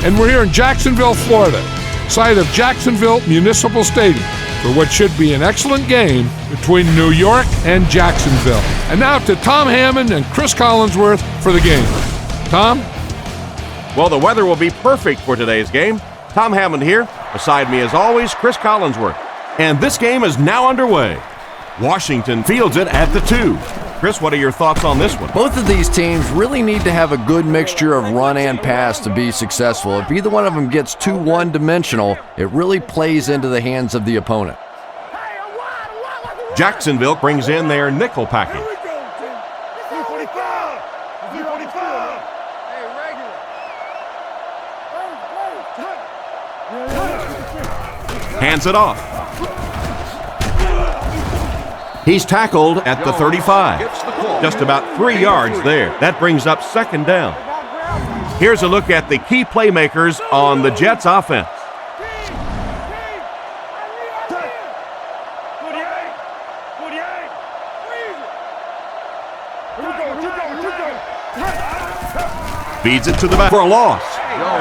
And we're here in Jacksonville, Florida, site of Jacksonville Municipal Stadium, for what should be an excellent game between New York and Jacksonville. And now to Tom Hammond and Chris Collinsworth for the game. Tom? Well, the weather will be perfect for today's game. Tom Hammond here. Beside me, as always, Chris Collinsworth. And this game is now underway. Washington fields it at the 2. Chris, what are your thoughts on this one? Both of these teams really need to have a good mixture of run and pass to be successful. If either one of them gets too one-dimensional, it really plays into the hands of the opponent. Jacksonville brings in their nickel package. Hands it off. He's tackled at the 35. Just about 3 yards there. That brings up second down. Here's a look at the key playmakers on the Jets offense. Feeds it to the back for a loss.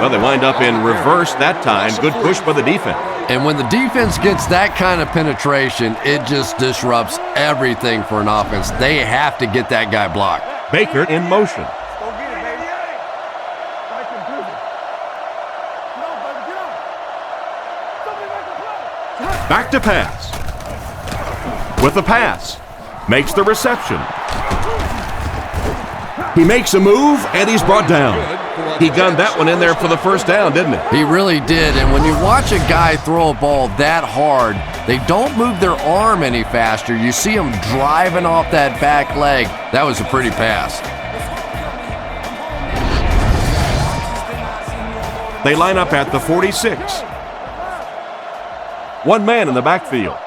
Well, they wind up in reverse that time. Good push by the defense. And when the defense gets that kind of penetration, it just disrupts everything for an offense. They have to get that guy blocked. Baker in motion. Back to pass. With the pass. Makes the reception. He makes a move, and he's brought down. He gunned that one in there for the first down, didn't he? He really did, and when you watch a guy throw a ball that hard, they don't move their arm any faster. You see him driving off that back leg. That was a pretty pass. They line up at the 46. One man in the backfield.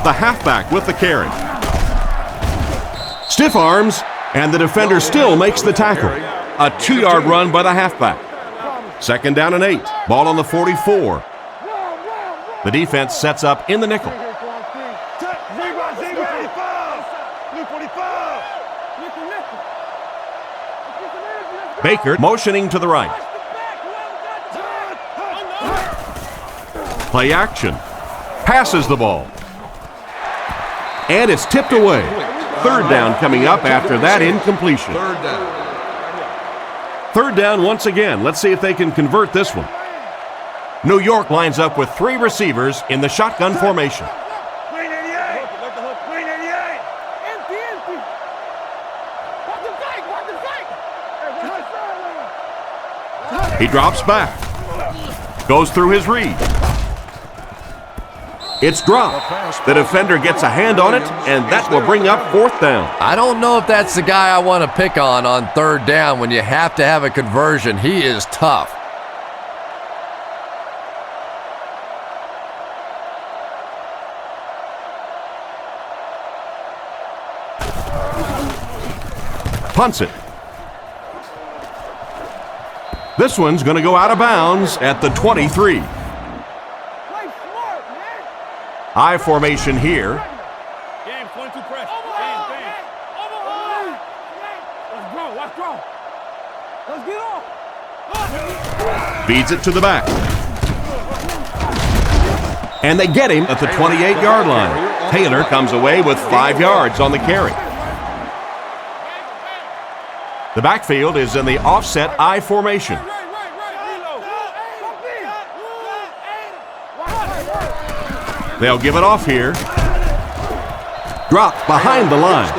The halfback with the carry. Stiff arms, and the defender still makes the tackle. A 2-yard run by the halfback. Second down and 8. Ball on the 44. The defense sets up in the nickel. Baker motioning to the right. Play action. Passes the ball. And it's tipped away. Third down coming up after that incompletion. Third down once again. Let's see if they can convert this one. New York lines up with 3 receivers in the shotgun formation. He drops back. Goes through his read. It's dropped. The defender gets a hand on it, and that will bring up 4th down. I don't know if that's the guy I want to pick on third down when you have to have a conversion. He is tough. Punts it. This one's going to go out of bounds at the 23. I formation here. Game 22 press. Game. Let's go. Let's get off. Feeds it to the back. And they get him at the 28-yard line. Taylor comes away with 5 yards on the carry. The backfield is in the offset I formation. They'll give it off here. Dropped behind the line.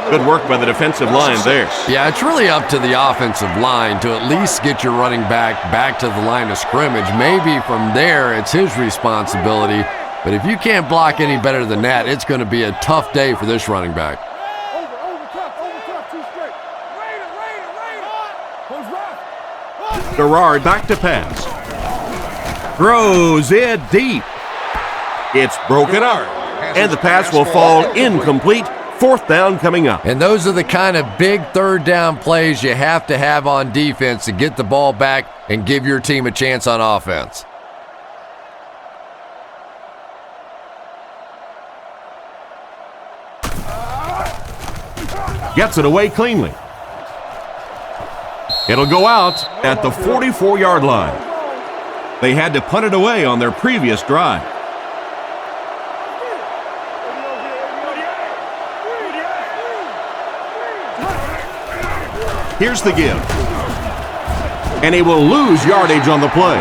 Good work by the defensive line there. Yeah, it's really up to the offensive line to at least get your running back to the line of scrimmage. Maybe from there it's his responsibility. But if you can't block any better than that, it's going to be a tough day for this running back. Gerard back to pass. Throws it deep. It's broken up, and the pass will fall incomplete. 4th down coming up. And those are the kind of big third down plays you have to have on defense to get the ball back and give your team a chance on offense. Gets it away cleanly. It'll go out at the 44-yard line. They had to punt it away on their previous drive. Here's the give. And he will lose yardage on the play.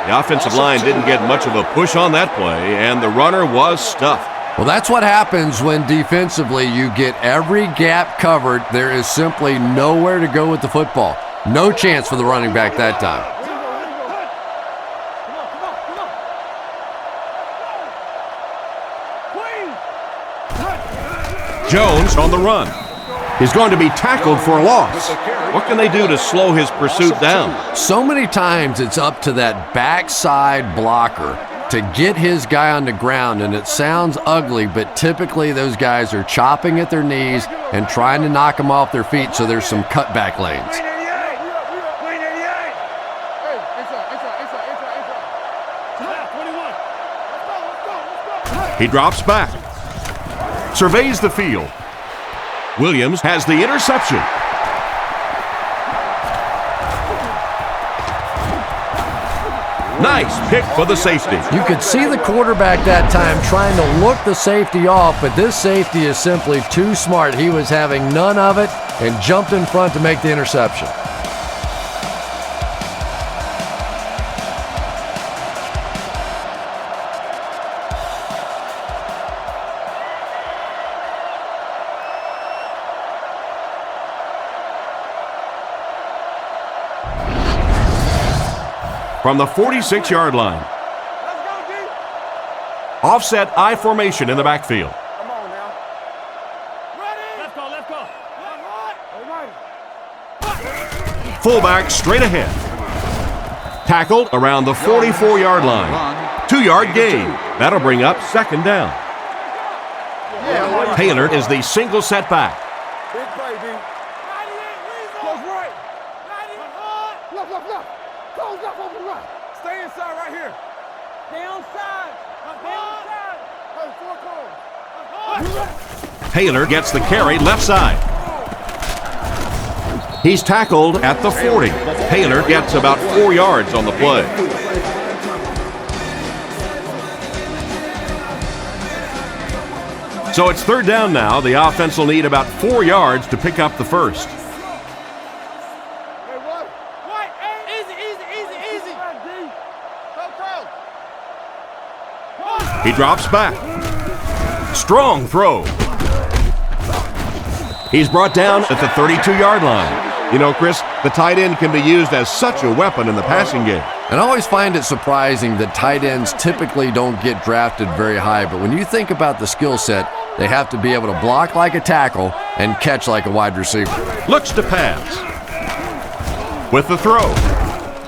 The offensive line didn't get much of a push on that play, and the runner was stuffed. Well, that's what happens when defensively you get every gap covered. There is simply nowhere to go with the football. No chance for the running back that time. Jones on the run. He's going to be tackled for a loss. What can they do to slow his pursuit down? So many times it's up to that backside blocker to get his guy on the ground, and it sounds ugly, but typically those guys are chopping at their knees and trying to knock them off their feet, so there's some cutback lanes. He drops back, surveys the field. Williams has the interception. Nice pick for the safety. You could see the quarterback that time trying to look the safety off, but this safety is simply too smart. He was having none of it and jumped in front to make the interception. From the 46-yard line. Offset I formation in the backfield. Come on now. Ready? Let's go. Fullback straight ahead. Tackled around the 44-yard line. 2-yard gain. That'll bring up second down. Taylor is the single setback. Big play, D. Close right. Left. Close left over right. Stay inside right here. Stay outside. Hey, 4 cones. Taylor gets the carry left side. He's tackled at the 40. Taylor gets about 4 yards on the play. So it's third down now. The offense will need about 4 yards to pick up the first. He drops back. Strong throw. He's brought down at the 32-yard line. You know, Chris, the tight end can be used as such a weapon in the passing game. And I always find it surprising that tight ends typically don't get drafted very high, but when you think about the skill set, they have to be able to block like a tackle and catch like a wide receiver. Looks to pass. With the throw.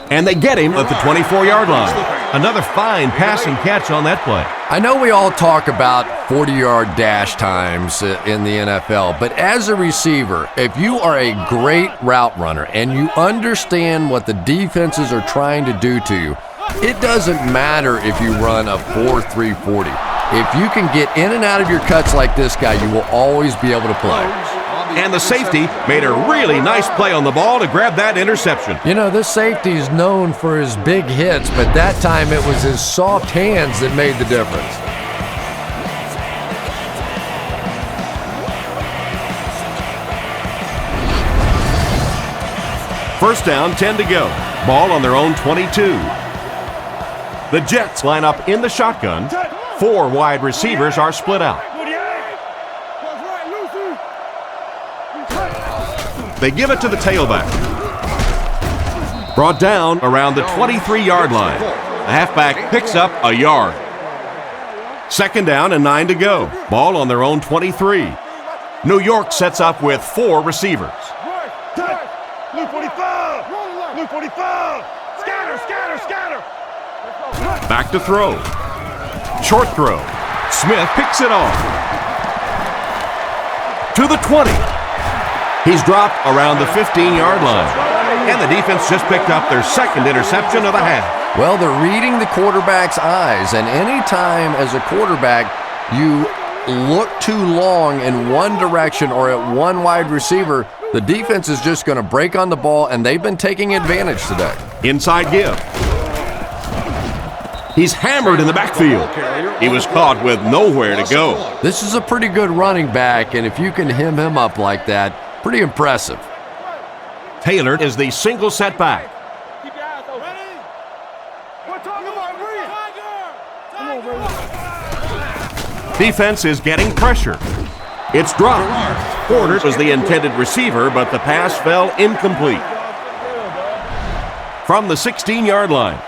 And they get him at the 24-yard line. Another fine passing catch on that play. I know we all talk about 40-yard dash times in the NFL, but as a receiver, if you are a great route runner and you understand what the defenses are trying to do to you, it doesn't matter if you run a 4.340. If you can get in and out of your cuts like this guy, you will always be able to play. And the safety made a really nice play on the ball to grab that interception. You know, this safety is known for his big hits, but that time it was his soft hands that made the difference. First down, 10 to go. Ball on their own 22. The Jets line up in the shotgun. 4 wide receivers are split out. They give it to the tailback. Brought down around the 23-yard line. The halfback picks up a yard. Second down and 9 to go. Ball on their own 23. New York sets up with 4 receivers. Blue 45. Blue 45. Scatter. Back to throw. Short throw. Smith picks it off. To the 20. He's dropped around the 15-yard line. And the defense just picked up their second interception of the half. Well, they're reading the quarterback's eyes, and any time as a quarterback you look too long in one direction or at one wide receiver, the defense is just going to break on the ball, and they've been taking advantage today. Inside give. He's hammered in the backfield. He was caught with nowhere to go. This is a pretty good running back, and if you can hem him up like that, pretty impressive. Taylor is the single setback. Keep your eyes open. Ready? We're talking about Tiger! Defense is getting pressure. It's dropped. Porter was the intended receiver, but the pass fell incomplete. From the 16-yard line.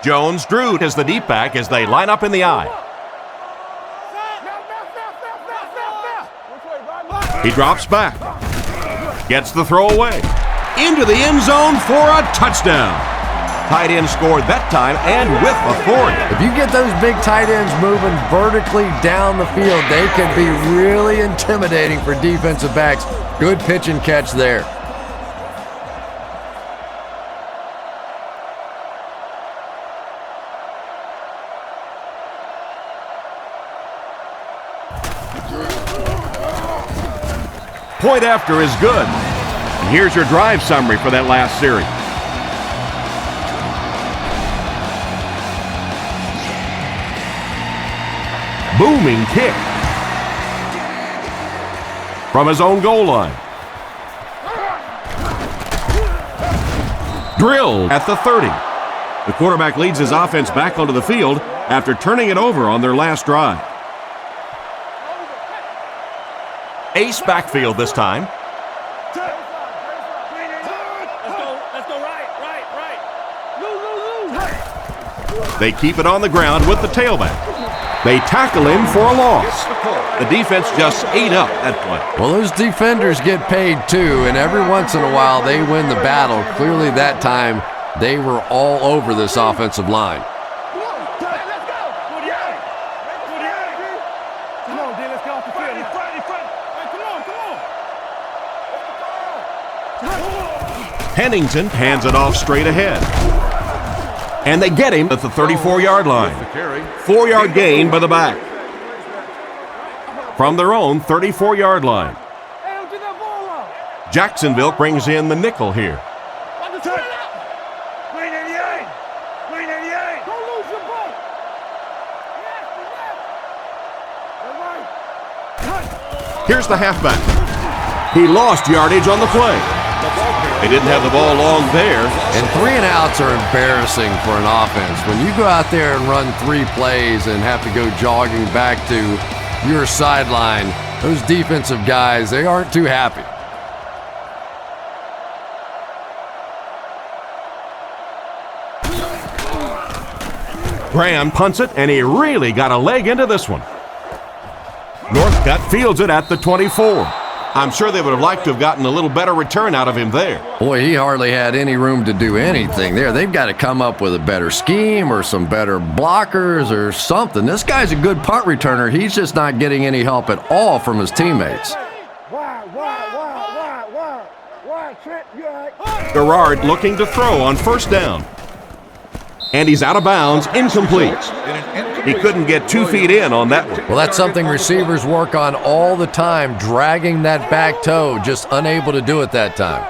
Jones drew as the deep back as they line up in the eye. He drops back. Gets the throw away. Into the end zone for a touchdown. Tight end scored that time and with authority. If you get those big tight ends moving vertically down the field, they can be really intimidating for defensive backs. Good pitch and catch there. Point after is good. And here's your drive summary for that last series. Booming kick. From his own goal line. Drilled at the 30. The quarterback leads his offense back onto the field after turning it over on their last drive. Ace backfield this time. Let's go right. They keep it on the ground with the tailback. They tackle him for a loss. The defense just ate up that play. Well, those defenders get paid too, and every once in a while they win the battle. Clearly that time they were all over this offensive line. Pennington hands it off straight ahead. And they get him at the 34-yard line. 4-yard gain by the back. From their own 34-yard line. Jacksonville brings in the nickel here. Here's the halfback. He lost yardage on the play. They didn't have the ball long there. And 3 and outs are embarrassing for an offense. When you go out there and run 3 plays and have to go jogging back to your sideline, those defensive guys, they aren't too happy. Graham punts it, and he really got a leg into this one. Northcutt fields it at the 24. I'm sure they would have liked to have gotten a little better return out of him there. Boy, he hardly had any room to do anything there. They've got to come up with a better scheme or some better blockers or something. This guy's a good punt returner. He's just not getting any help at all from his teammates. Garrard looking to throw on first down. And he's out of bounds, incomplete. He couldn't get 2 feet in on that one. Well, that's something receivers work on all the time, dragging that back toe, just unable to do it that time.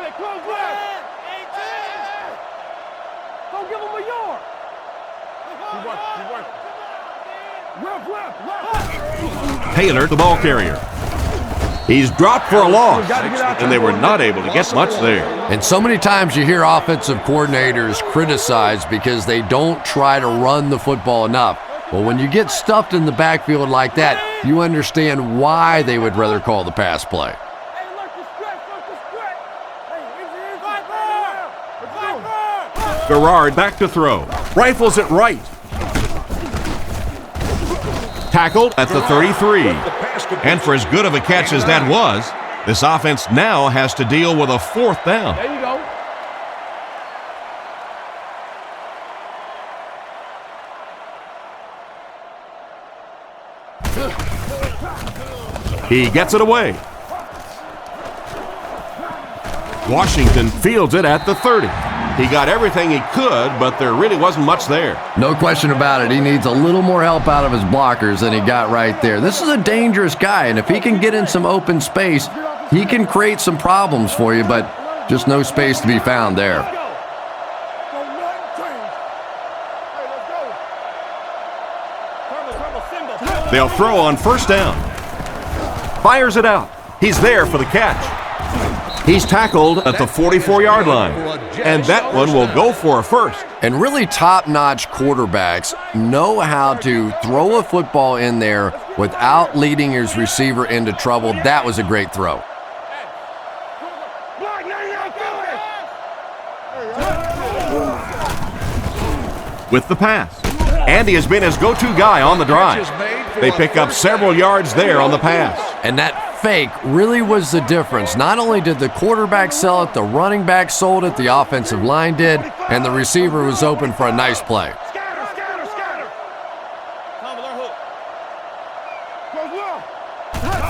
Taylor, the ball carrier. He's dropped for a loss, and they were not able to get much there. And so many times you hear offensive coordinators criticized because they don't try to run the football enough. Well, when you get stuffed in the backfield like that, you understand why they would rather call the pass play. Garrard back to throw. Rifles it right. Tackled at the 33. And for as good of a catch as that was, this offense now has to deal with a 4th down. There you go. He gets it away. Washington fields it at the 30. He got everything he could, but there really wasn't much there. No question about it. He needs a little more help out of his blockers than he got right there. This is a dangerous guy, and if he can get in some open space, he can create some problems for you, but just no space to be found there. They'll throw on first down. Fires it out. He's there for the catch. He's tackled at the 44-yard line, and that one will go for a first. And really top-notch quarterbacks know how to throw a football in there without leading his receiver into trouble. That was a great throw. With the pass. Andy has been his go-to guy on the drive. They pick up several yards there on the pass. And that fake really was the difference. Not only did the quarterback sell it, the running back sold it, the offensive line did, and the receiver was open for a nice play.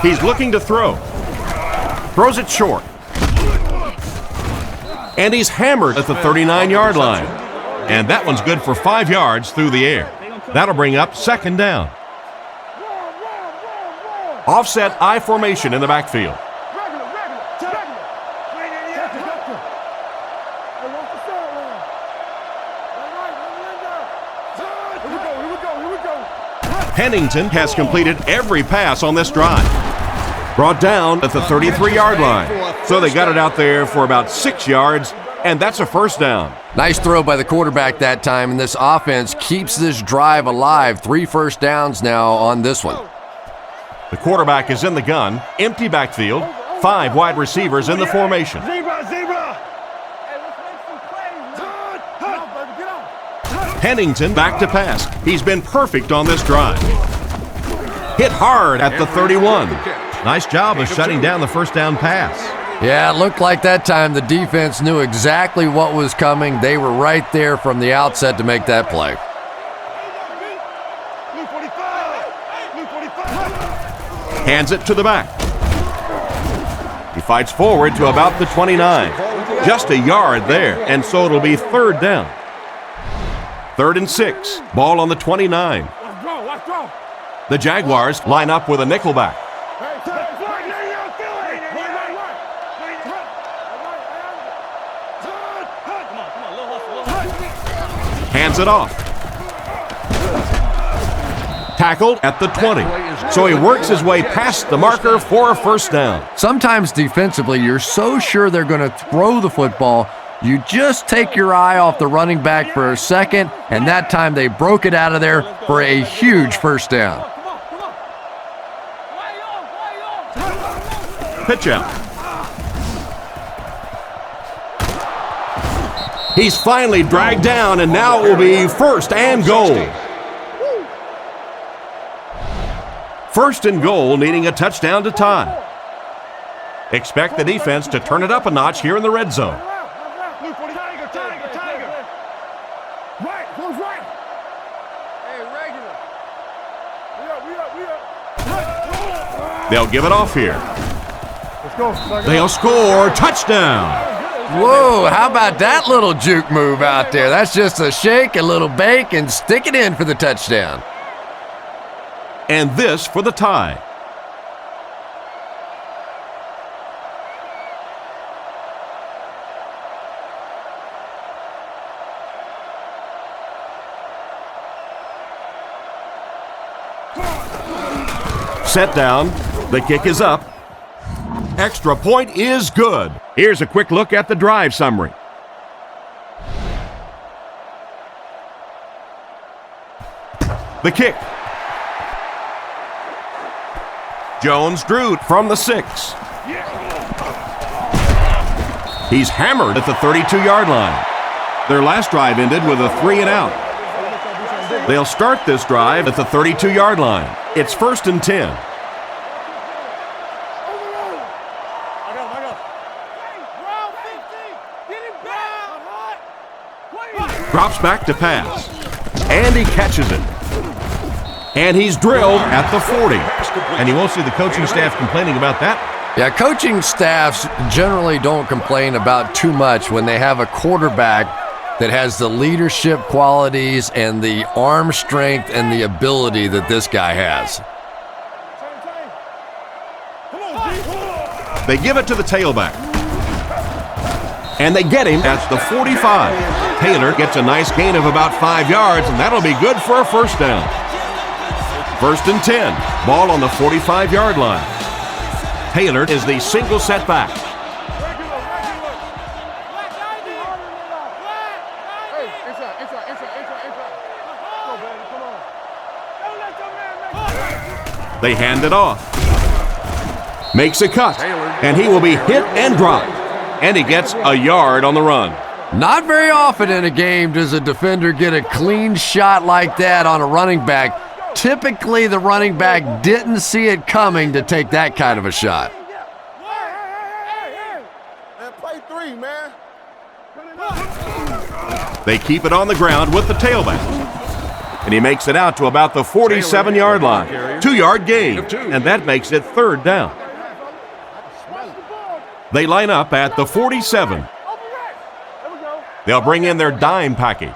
He's looking to throw. Throws it short. And he's hammered at the 39-yard line. And that one's good for 5 yards through the air. That'll bring up second down. Offset I formation in the backfield. Pennington has completed every pass on this drive. Brought down at the 33-yard line. So they got it out there for about 6 yards, and that's a first down. Nice throw by the quarterback that time, and this offense keeps this drive alive. 3 first downs now on this one. The quarterback is in the gun, empty backfield, 5 wide receivers in the formation. Pennington back to pass. He's been perfect on this drive. Hit hard at the 31. Nice job of shutting down the first down pass. Yeah, it looked like that time the defense knew exactly what was coming. They were right there from the outset to make that play. Hands it to the back. He fights forward to about the 29. Just a yard there, and so it'll be third down. 3rd and 6. Ball on the 29. The Jaguars line up with a nickelback. Hands it off. Tackled at the 20. So he works his way past the marker for a first down. Sometimes defensively, you're so sure they're going to throw the football, you just take your eye off the running back for a second, and that time they broke it out of there for a huge first down. Pitch out. He's finally dragged down, and now it will be first and goal. First and goal, needing a touchdown to tie. Expect the defense to turn it up a notch here in the red zone. They'll give it off here. They'll score. Touchdown. Whoa, how about that little juke move out there? That's just a shake, a little bake, and stick it in for the touchdown. And this for the tie. Set down. The kick is up. Extra point is good. Here's a quick look at the drive summary. The kick. Jones drew from the 6. He's hammered at the 32-yard line. Their last drive ended with a 3 and out. They'll start this drive at the 32-yard line. It's 1st and 10. Drops back to pass. And he catches it. And he's drilled at the 40. And you won't see the coaching staff complaining about that. Yeah, coaching staffs generally don't complain about too much when they have a quarterback that has the leadership qualities and the arm strength and the ability that this guy has. They give it to the tailback. And they get him at the 45. Taylor gets a nice gain of about 5 yards, and that'll be good for a first down. 1st and 10. Ball on the 45-yard line. Taylor is the single setback. They hand it off. Makes a cut, and he will be hit and dropped. And he gets a yard on the run. Not very often in a game does a defender get a clean shot like that on a running back. Typically, the running back didn't see it coming to take that kind of a shot. Play 3, man. They keep it on the ground with the tailback. And he makes it out to about the 47-yard line. 2-yard gain, and that makes it 3rd down. They line up at the 47. They'll bring in their dime package.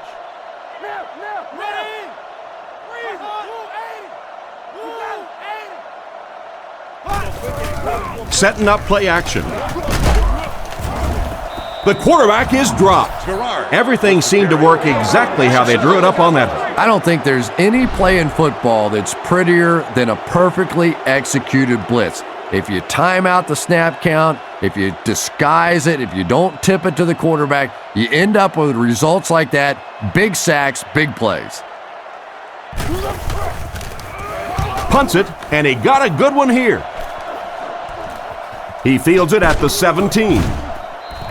Setting up play action. The quarterback is dropped. Everything seemed to work exactly how they drew it up on that. I don't think there's any play in football that's prettier than a perfectly executed blitz. If you time out the snap count, if you disguise it, if you don't tip it to the quarterback, you end up with results like that. Big sacks, big plays. Punts it, and he got a good one here. He fields it at the 17.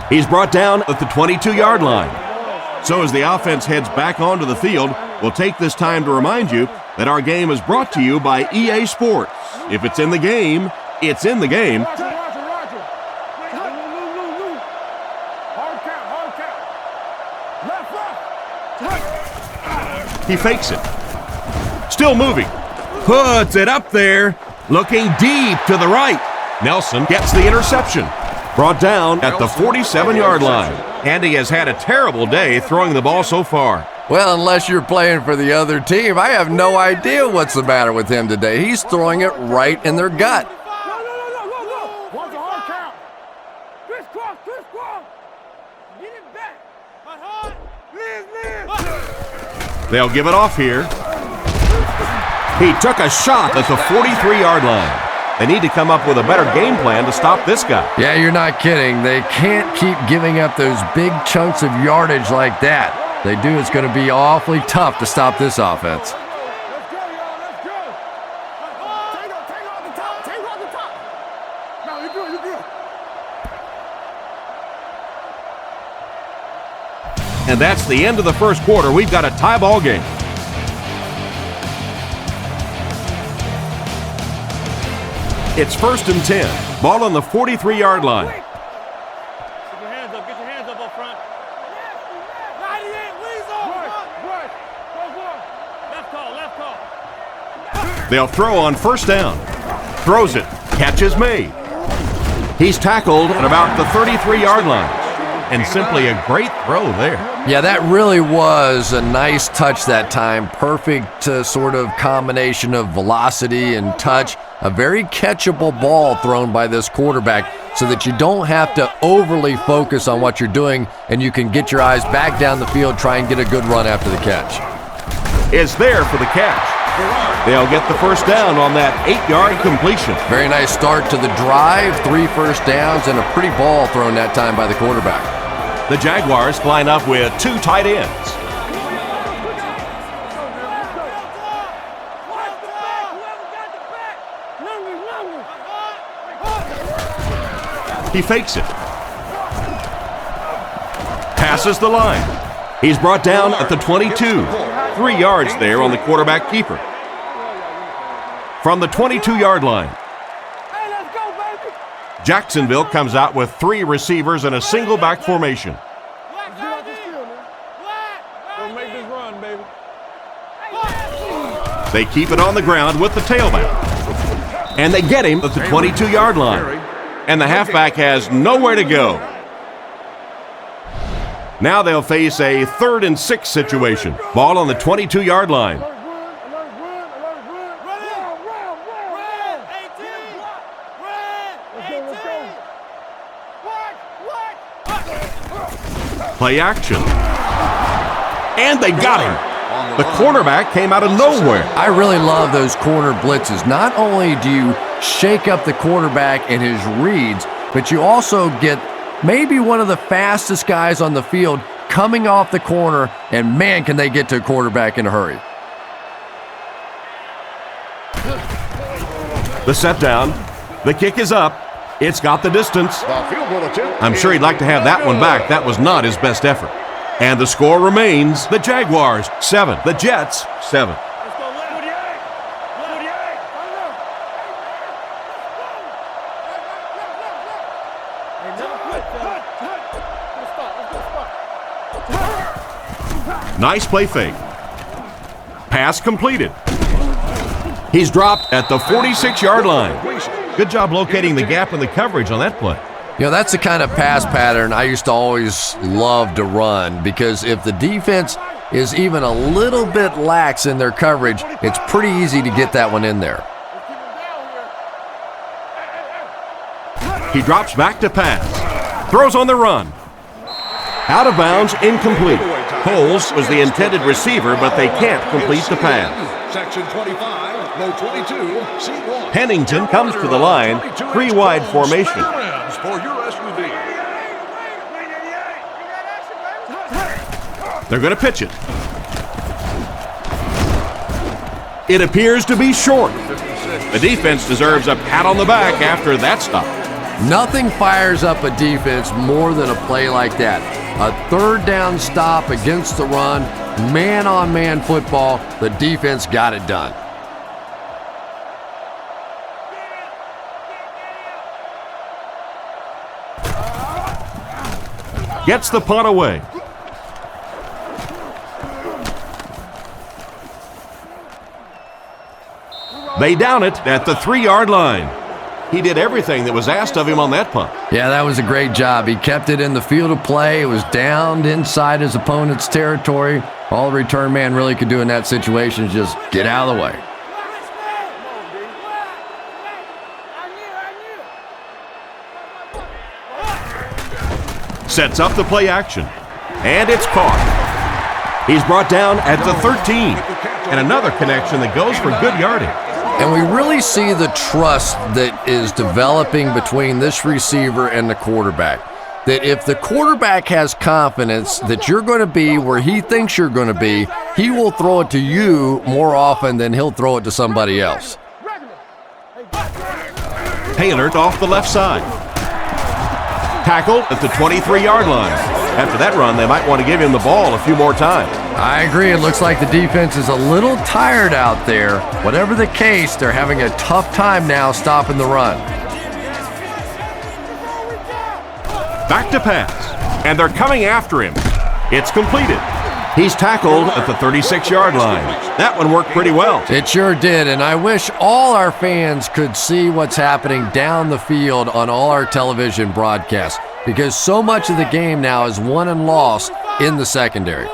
He's brought down at the 22-yard line. So as the offense heads back onto the field, we'll take this time to remind you that our game is brought to you by EA Sports. If it's in the game, it's in the game. Roger. Hard count. Left. He fakes it. Still moving. Puts it up there. Looking deep to the right. Nelson gets the interception. Brought down at the 47-yard line. Andy has had a terrible day throwing the ball so far. Well, unless you're playing for the other team, I have no idea what's the matter with him today. He's throwing it right in their gut. No. What's a hard count? Crisscross. Get it back. Liz. They'll give it off here. He took a shot at the 43-yard line. They need to come up with a better game plan to stop this guy. Yeah, you're not kidding. They can't keep giving up those big chunks of yardage like that. They do, it's going to be awfully tough to stop this offense. Let's go, y'all. Let's go. Take off the top. No, you're good. And that's the end of the first quarter. We've got a tie ball game. It's 1st and 10. Ball on the 43-yard line. Get your hands up up front. 98, Weasel. Rush. Left call. They'll throw on 1st down. Throws it. Catch is made. He's tackled at about the 33-yard line. And simply a great throw there. Yeah, that really was a nice touch that time. Perfect sort of combination of velocity and touch. A very catchable ball thrown by this quarterback so that you don't have to overly focus on what you're doing and you can get your eyes back down the field, try and get a good run after the catch. Is there for the catch. They'll get the 1st down on that 8-yard completion. Very nice start to the drive. 3 first downs and a pretty ball thrown that time by the quarterback. The Jaguars line up with 2 tight ends. He fakes it. Passes the line. He's brought down at the 22. 3 yards there on the quarterback keeper. From the 22-yard line. Hey, let's go, baby. Jacksonville comes out with 3 receivers in a single back formation. Don't make this run, baby. They keep it on the ground with the tailback. And they get him at the 22-yard line. And the halfback has nowhere to go. Now they'll face a 3rd and 6 situation. Ball on the 22-yard line. Play action. And they got him. The cornerback came out of nowhere. I really love those corner blitzes. Not only do you shake up the quarterback and his reads, but you also get maybe one of the fastest guys on the field coming off the corner, and man, can they get to a quarterback in a hurry. The set down. The kick is up. It's got the distance. I'm sure he'd like to have that one back. That was not his best effort. And the score remains the Jaguars 7, the Jets 7. Nice play fake. Pass completed. He's dropped at the 46-yard line. Good job locating the gap in the coverage on that play. You know, that's the kind of pass pattern I used to always love to run, because if the defense is even a little bit lax in their coverage, it's pretty easy to get that one in there. He drops back to pass. Throws on the run. Out of bounds, incomplete. Coles was the intended receiver, but they can't complete the pass. Section 25, low 22, seat 1. Pennington comes to the line, 3-wide formation. For your SUV. They're going to pitch it. It appears to be short. The defense deserves a pat on the back after that stop. Nothing fires up a defense more than a play like that. A 3rd down stop against the run, man-on-man football. The defense got it done. Gets the punt away. They down it at the 3-yard line. He did everything that was asked of him on that punt. Yeah, that was a great job. He kept it in the field of play. It was downed inside his opponent's territory. All the return man really could do in that situation is just get out of the way. Sets up the play action. And it's caught. He's brought down at the 13. And another connection that goes for good yardage. And we really see the trust that is developing between this receiver and the quarterback. That if the quarterback has confidence that you're going to be where he thinks you're going to be, he will throw it to you more often than he'll throw it to somebody else. Taylor off the left side. Tackled at the 23-yard line. After that run, they might want to give him the ball a few more times. I agree. It looks like the defense is a little tired out there. Whatever the case, they're having a tough time now stopping the run. Back to pass. And they're coming after him. It's completed. He's tackled at the 36-yard line. That one worked pretty well. It sure did, and I wish all our fans could see what's happening down the field on all our television broadcasts, because so much of the game now is won and lost in the secondary.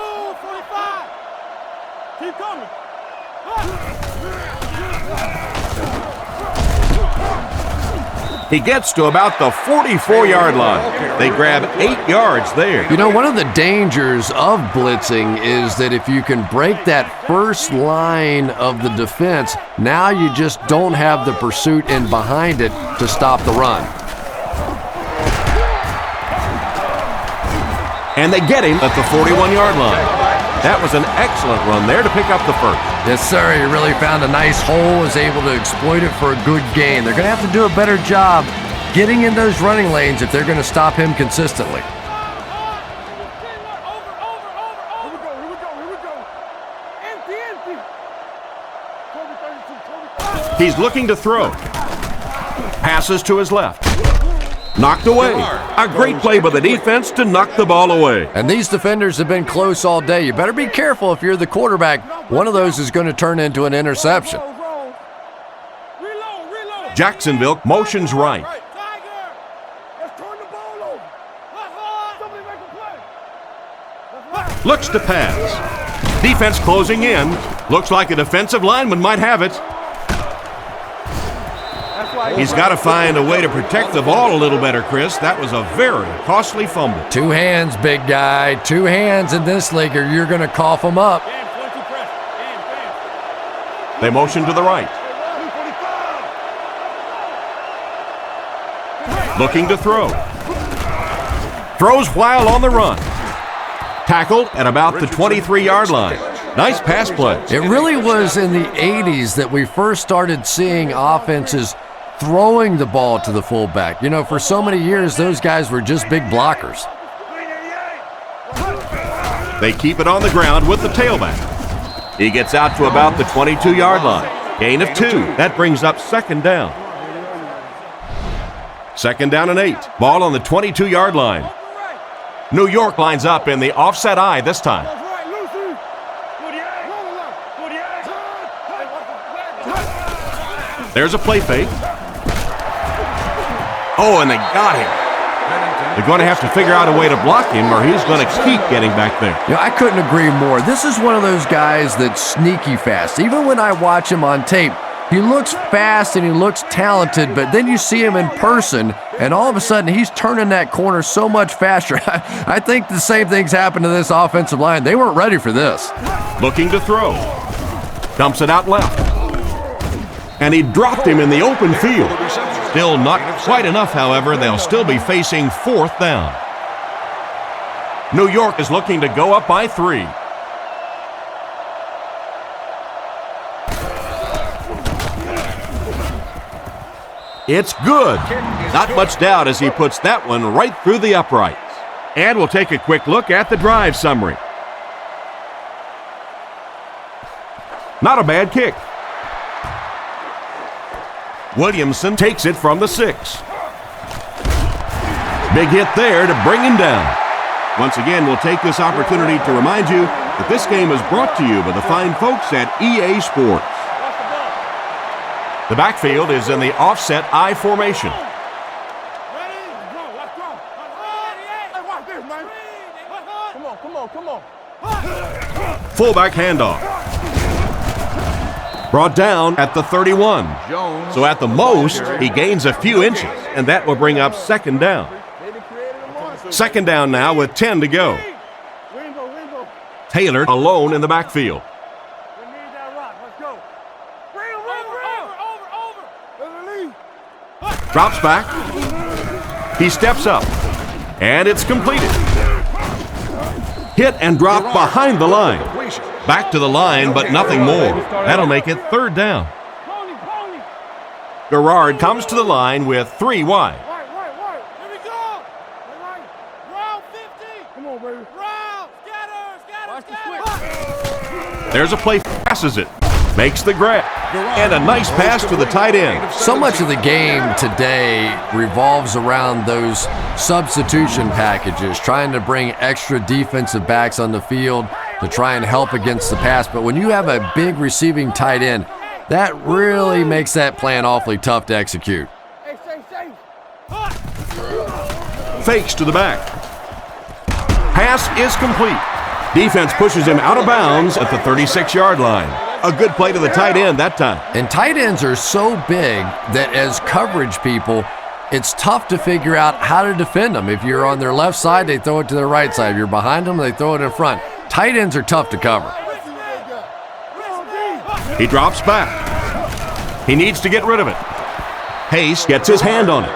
He gets to about the 44-yard line. They grab 8 yards there. You know, one of the dangers of blitzing is that if you can break that first line of the defense, now you just don't have the pursuit in behind it to stop the run. And they get him at the 41-yard line. That was an excellent run there to pick up the first. Yes, sir. He really found a nice hole, was able to exploit it for a good gain. They're going to have to do a better job getting in those running lanes if they're going to stop him consistently. He's looking to throw. Passes to his left. Knocked away. A great play by the defense to knock the ball away. And these defenders have been close all day. You better be careful if you're the quarterback. One of those is going to turn into an interception. Jacksonville motions right. Looks to pass. Defense closing in. Looks like a defensive lineman might have it. He's got to find a way to protect the ball a little better, Chris. That was a very costly fumble. 2 hands, big guy. 2 hands in this league or you're going to cough them up. They motion to the right. Looking to throw. Throws while on the run. Tackled at about the 23-yard line. Nice pass play. It really was in the 80s that we first started seeing offenses throwing the ball to the fullback. You know, for so many years, those guys were just big blockers. They keep it on the ground with the tailback. He gets out to about the 22-yard line. Gain of 2. That brings up 2nd down. 2nd down and 8. Ball on the 22-yard line. New York lines up in the offset eye this time. There's a play fake. Oh, and they got him. They're going to have to figure out a way to block him or he's going to keep getting back there. You know, I couldn't agree more. This is one of those guys that's sneaky fast. Even when I watch him on tape, he looks fast and he looks talented, but then you see him in person, and all of a sudden he's turning that corner so much faster. I think the same thing's happened to this offensive line. They weren't ready for this. Looking to throw. Dumps it out left. And he dropped him in the open field. Still not quite enough, however. They'll still be facing 4th down. New York is looking to go up by 3. It's good. Not much doubt as he puts that one right through the uprights. And we'll take a quick look at the drive summary. Not a bad kick. Williamson takes it from the 6. Big hit there to bring him down. Once again, we'll take this opportunity to remind you that this game is brought to you by the fine folks at EA Sports. The backfield is in the offset I formation. Fullback handoff. Brought down at the 31. So at the most, he gains a few inches, and that will bring up 2nd down. 2nd down now with 10 to go. Taylor alone in the backfield. Drops back. He steps up. And it's completed. Hit and drop behind the line. Back to the line, but nothing more. That'll make it 3rd down. Garrard comes to the line with 3 wide. Here we go. Round 50. Come on, baby. Round. Scatter. There's a play, passes it. Makes the grab. And a nice pass to the tight end. So much of the game today revolves around those substitution packages, trying to bring extra defensive backs on the field to try and help against the pass. But when you have a big receiving tight end, that really makes that plan awfully tough to execute. Fakes to the back. Pass is complete. Defense pushes him out of bounds at the 36-yard line. A good play to the tight end that time. And tight ends are so big that as coverage people, it's tough to figure out how to defend them. If you're on their left side, they throw it to their right side. If you're behind them, they throw it in front. Tight ends are tough to cover. He drops back. He needs to get rid of it. Pace gets his hand on it.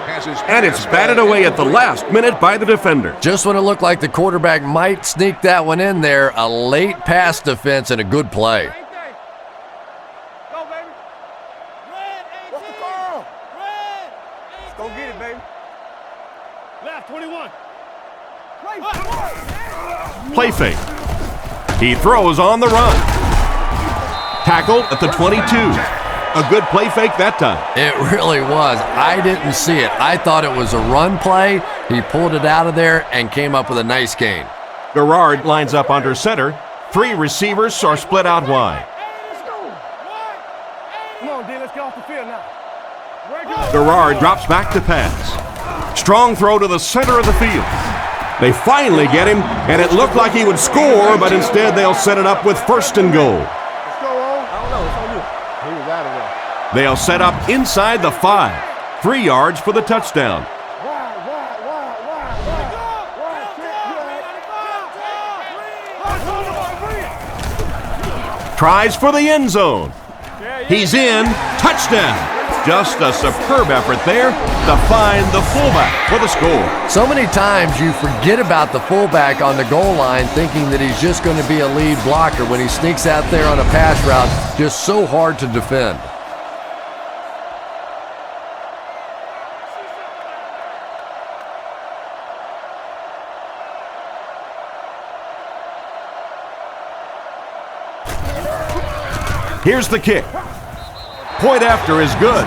And it's batted away at the last minute by the defender. Just when it looked like the quarterback might sneak that one in there, a late pass defense and a good play. Go get it, baby. Left, 21. Play fake. He throws on the run. Tackled at the 22. A good play fake that time. It really was. I didn't see it. I thought it was a run play. He pulled it out of there and came up with a nice gain. Garrard lines up under center. 3 receivers are split out wide. Come on, D, let's get off the field now. Garrard drops back to pass. Strong throw to the center of the field. They finally get him, and it looked like he would score, but instead they'll set it up with 1st and goal. Let's go, O. I don't know. It's on you. He was out of there. They'll set up inside the 5. 3 yards for the touchdown. Tries for the end zone. He's in. Touchdown. Just a superb effort there to find the fullback for the score. So many times you forget about the fullback on the goal line thinking that he's just going to be a lead blocker when he sneaks out there on a pass route, just so hard to defend. Here's the kick. Point after is good.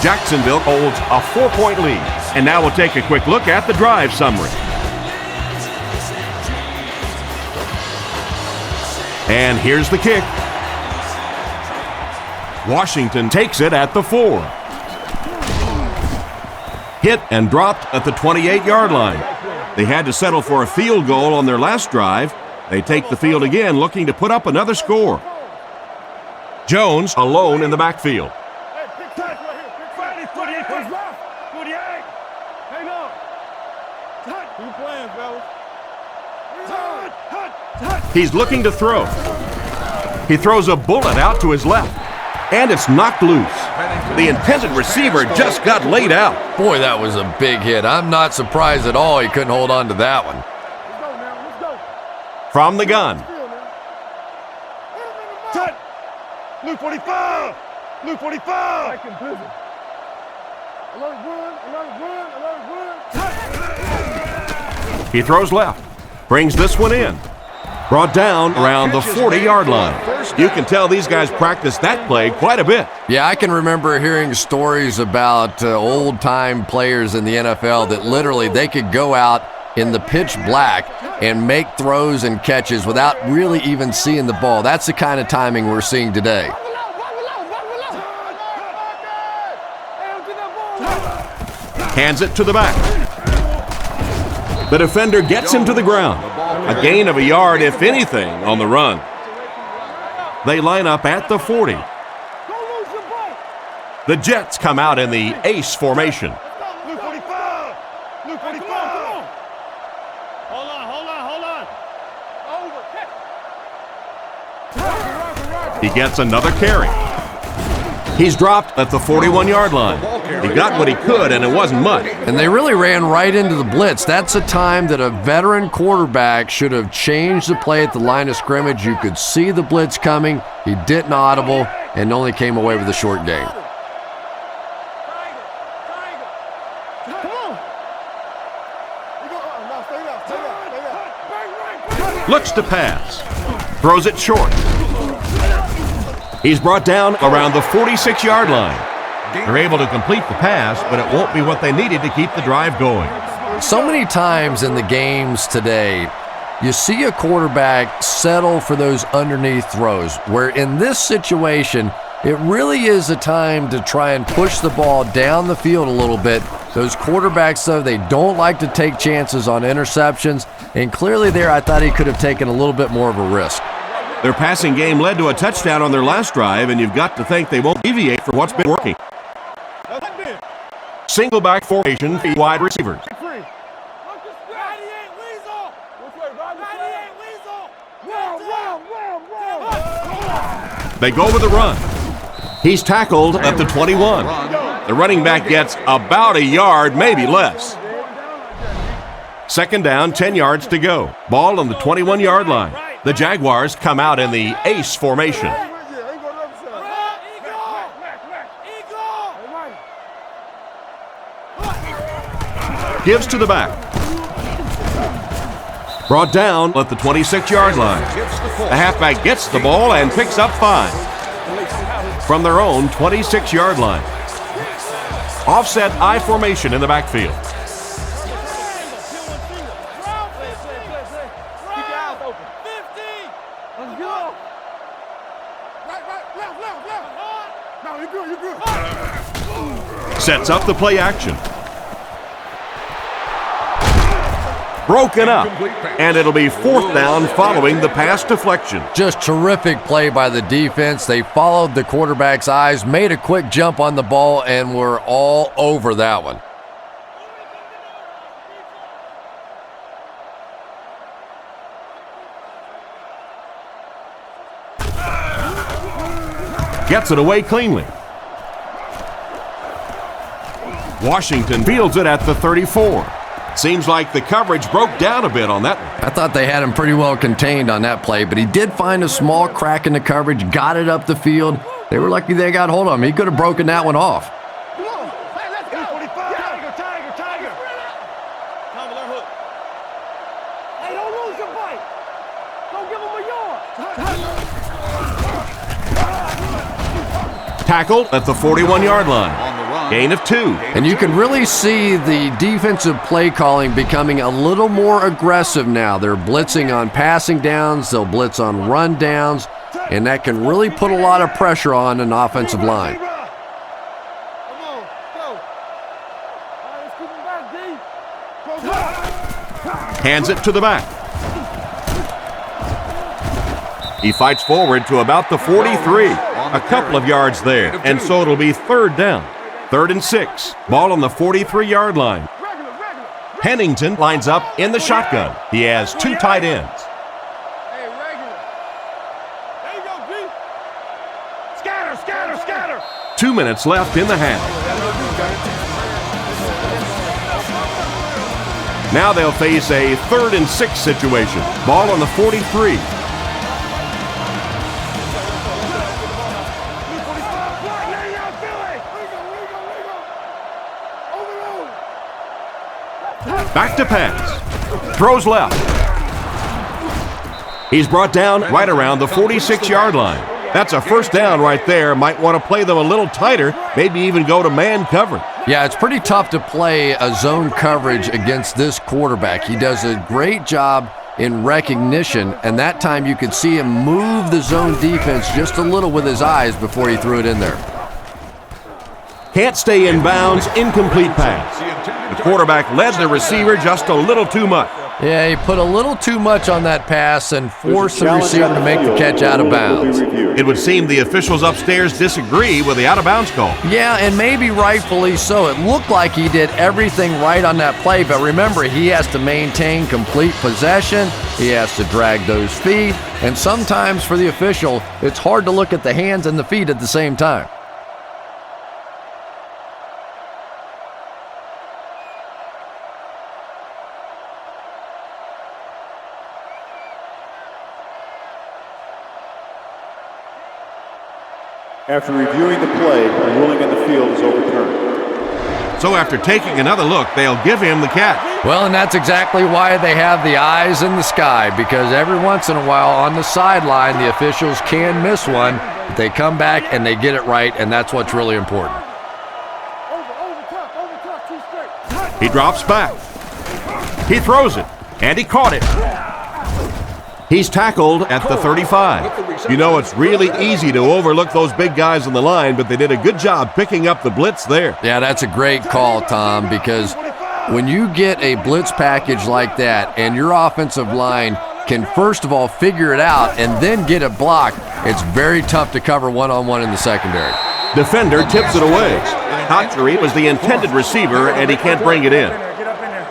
Jacksonville holds a 4-point lead. And now we'll take a quick look at the drive summary. And here's the kick. Washington takes it at the 4. Hit and dropped at the 28-yard line. They had to settle for a field goal on their last drive. They take the field again, looking to put up another score. Jones alone in the backfield. He's looking to throw. He throws a bullet out to his left, and it's knocked loose. The intended receiver just got laid out. Boy, that was a big hit. I'm not surprised at all he couldn't hold on to that one. From the gun. Luke 45! Luke 45! He throws left. Brings this one in. Brought down around the 40-yard line. You can tell these guys practice that play quite a bit. Yeah, I can remember hearing stories about old-time players in the NFL that literally they could go out in the pitch black and make throws and catches without really even seeing the ball. That's the kind of timing we're seeing today. Hands it to the back. The defender gets him to the ground. A gain of a yard, if anything, on the run. They line up at the 40. The Jets come out in the ace formation. Luke 45! Luke 45! Hold on. He gets another carry. He's dropped at the 41-yard line. He got what he could, and it wasn't much. And they really ran right into the blitz. That's a time that a veteran quarterback should have changed the play at the line of scrimmage. You could see the blitz coming. He didn't audible and only came away with a short gain. Looks to pass. Throws it short. He's brought down around the 46-yard line. They're able to complete the pass, but it won't be what they needed to keep the drive going. So many times in the games today, you see a quarterback settle for those underneath throws, where in this situation, it really is a time to try and push the ball down the field a little bit. Those quarterbacks, though, they don't like to take chances on interceptions, and clearly there I thought he could have taken a little bit more of a risk. Their passing game led to a touchdown on their last drive, and you've got to think they won't deviate from what's been working. Single back formation for wide receivers. They go with the run. He's tackled at the 21. The running back gets about a yard, maybe less. Second down, 10 yards to go. Ball on the 21-yard line. The Jaguars come out in the ace formation. Gives to the back. Brought down at the 26-yard line. The halfback gets the ball and picks up 5 from their own 26-yard line. Offset I formation in the backfield. Sets up the play action. broken up, and it'll be 4th down following the pass deflection. Just terrific play by the defense. They followed the quarterback's eyes, made a quick jump on the ball, and were all over that one. Gets it away cleanly. Washington fields it at the 34. Seems like the coverage broke down a bit on that one. I thought they had him pretty well contained on that play, but he did find a small crack in the coverage, got it up the field. They were lucky they got hold of him. He could have broken that one off. Come on. Hey, let's go. 45. Tiger. Tom with our hook. Hey, don't lose your bite. Don't give him a yard. Tackled at the 41-yard line. Gain of 2. And you can really see the defensive play calling becoming a little more aggressive now. They're blitzing on passing downs, they'll blitz on run downs, and that can really put a lot of pressure on an offensive line. Come on, go. All right, let's keep him back, D. Hands it to the back. He fights forward to about the 43. A couple of yards there, and so it'll be 3rd down. 3rd and 6. Ball on the 43-yard line. Pennington lines up in the shotgun. He has 2 tight ends. Hey, regular. There you go, D. Scatter. 2 minutes left in the half. Now they'll face a 3rd and 6 situation. Ball on the 43. Back to pass. Throws left. He's brought down right around the 46-yard line. That's a 1st down right there. Might want to play them a little tighter, maybe even go to man coverage. Yeah, it's pretty tough to play a zone coverage against this quarterback. He does a great job in recognition, and that time you could see him move the zone defense just a little with his eyes before he threw it in there. Can't stay in bounds, incomplete pass. The quarterback led the receiver just a little too much. Yeah, he put a little too much on that pass and forced the receiver to make the catch out of bounds. It would seem the officials upstairs disagree with the out-of-bounds call. Yeah, and maybe rightfully so. It looked like he did everything right on that play, but remember, he has to maintain complete possession. He has to drag those feet, and sometimes for the official, it's hard to look at the hands and the feet at the same time. After reviewing the play, the ruling on the field is overturned. So after taking another look, they'll give him the catch. Well, and that's exactly why they have the eyes in the sky, because every once in a while on the sideline, the officials can miss one, but they come back and they get it right, and that's what's really important. Over top, 2 straight. He drops back. He throws it, and he caught it. He's tackled at the 35. You know, it's really easy to overlook those big guys on the line, but they did a good job picking up the blitz there. Yeah, that's a great call, Tom, because when you get a blitz package like that and your offensive line can first of all figure it out and then get it blocked, it's very tough to cover one-on-one in the secondary. Defender tips it away. Hotchery was the intended receiver, and he can't bring it in. Get up in there.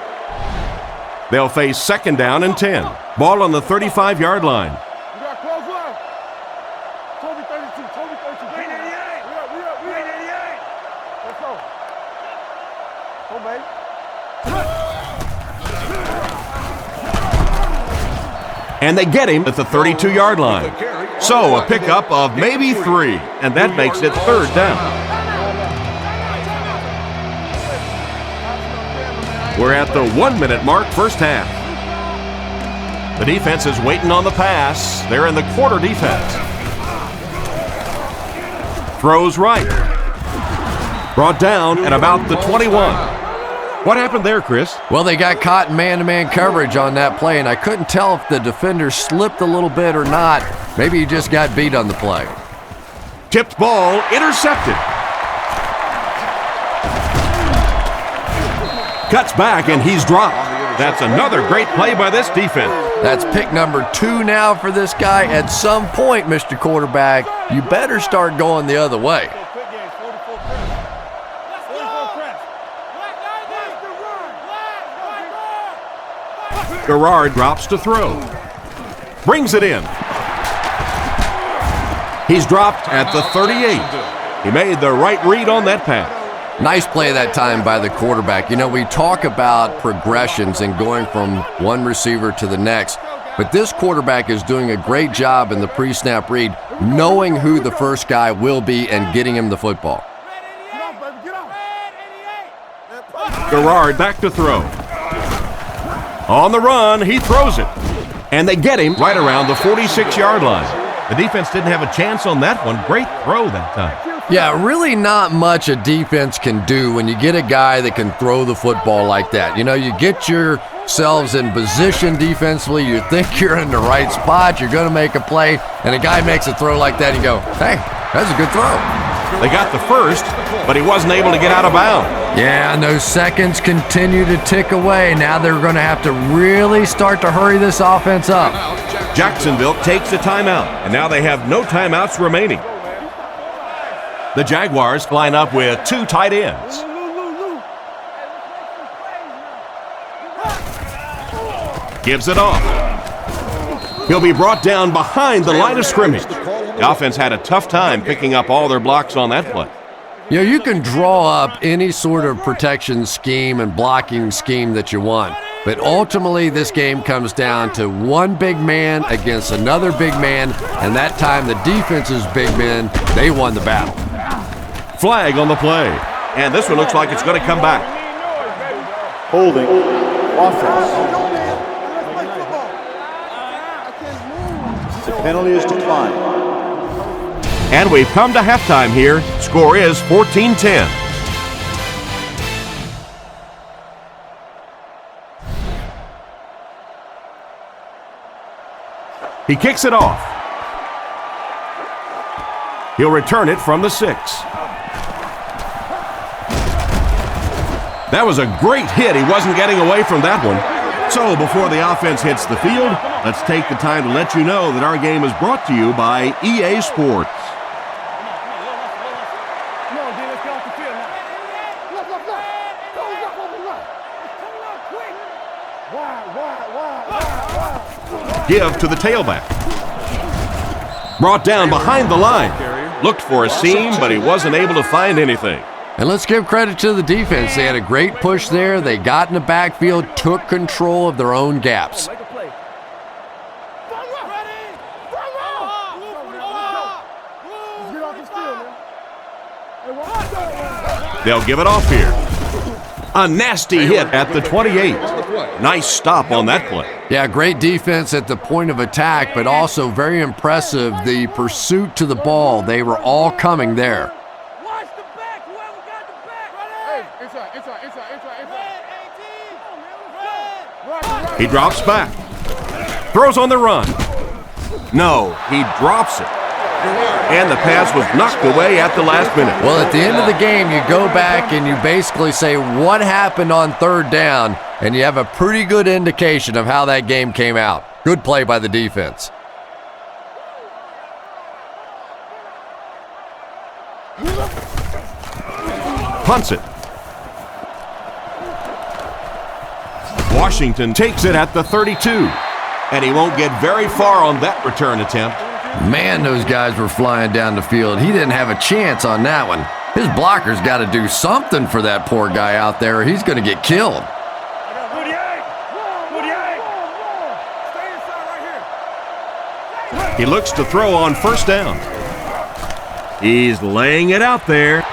They'll face 2nd down and 10. Ball on the 35-yard line. We got close line. Toby 32. We 88. We 88. Let's go. Go, baby. And they get him at the 32-yard line. So a pickup of maybe 3, and that makes it 3rd down. We're at the 1-minute mark, first half. The defense is waiting on the pass. They're in the quarter defense. Throws right. Brought down at about the 21. What happened there, Chris? Well, they got caught in man-to-man coverage on that play, and I couldn't tell if the defender slipped a little bit or not. Maybe he just got beat on the play. Tipped ball, intercepted. Cuts back, and he's dropped. That's another great play by this defense. That's pick number 2 now for this guy. At some point, Mr. Quarterback, you better start going the other way. Quick game, 44 press. 44 press. Garrard drops to throw. Brings it in. He's dropped at the 38. He made the right read on that pass. Nice play that time by the quarterback. You know, we talk about progressions and going from one receiver to the next, but this quarterback is doing a great job in the pre-snap read, knowing who the first guy will be and getting him the football. Garrard back to throw. On the run, he throws it. And they get him right around the 46-yard line. The defense didn't have a chance on that one. Great throw that time. Yeah, really not much a defense can do when you get a guy that can throw the football like that. You know, you get yourselves in position defensively, you think you're in the right spot, you're going to make a play, and a guy makes a throw like that, and you go, hey, that's a good throw. They got the first, but he wasn't able to get out of bounds. Yeah, and those seconds continue to tick away. Now they're going to have to really start to hurry this offense up. Jacksonville takes a timeout, and now they have no timeouts remaining. The Jaguars line up with 2 tight ends. Gives it off. He'll be brought down behind the line of scrimmage. The offense had a tough time picking up all their blocks on that play. You know, you can draw up any sort of protection scheme and blocking scheme that you want, but ultimately this game comes down to one big man against another big man, and that time the defense's big men, they won the battle. Flag on the play, and this one looks like it's going to come back. Holding. Offense. The penalty is declined. And we've come to halftime here. Score is 14-10. He kicks it off. He'll return it from the 6. That was a great hit. He wasn't getting away from that one. So before the offense hits the field, let's take the time to let you know that our game is brought to you by EA Sports. Give to the tailback. Brought down behind the line. Looked for a seam, but he wasn't able to find anything. And let's give credit to the defense. They had a great push there. They got in the backfield, took control of their own gaps. They'll give it off here. A nasty hit at the 28. Nice stop on that play. Yeah, great defense at the point of attack, but also very impressive, the pursuit to the ball. They were all coming there. Watch the back, whoever got the back. Hey, inside. He drops back. Throws on the run. No, he drops it. And the pass was knocked away at the last minute. Well, at the end of the game, you go back and you basically say what happened on third down, and you have a pretty good indication of how that game came out. Good play by the defense. Punts it. Washington takes it at the 32, and he won't get very far on that return attempt. Man, those guys were flying down the field. He didn't have a chance on that one. His blocker's got to do something for that poor guy out there, or he's going to get killed. He looks to throw on first down. He's laying it out there.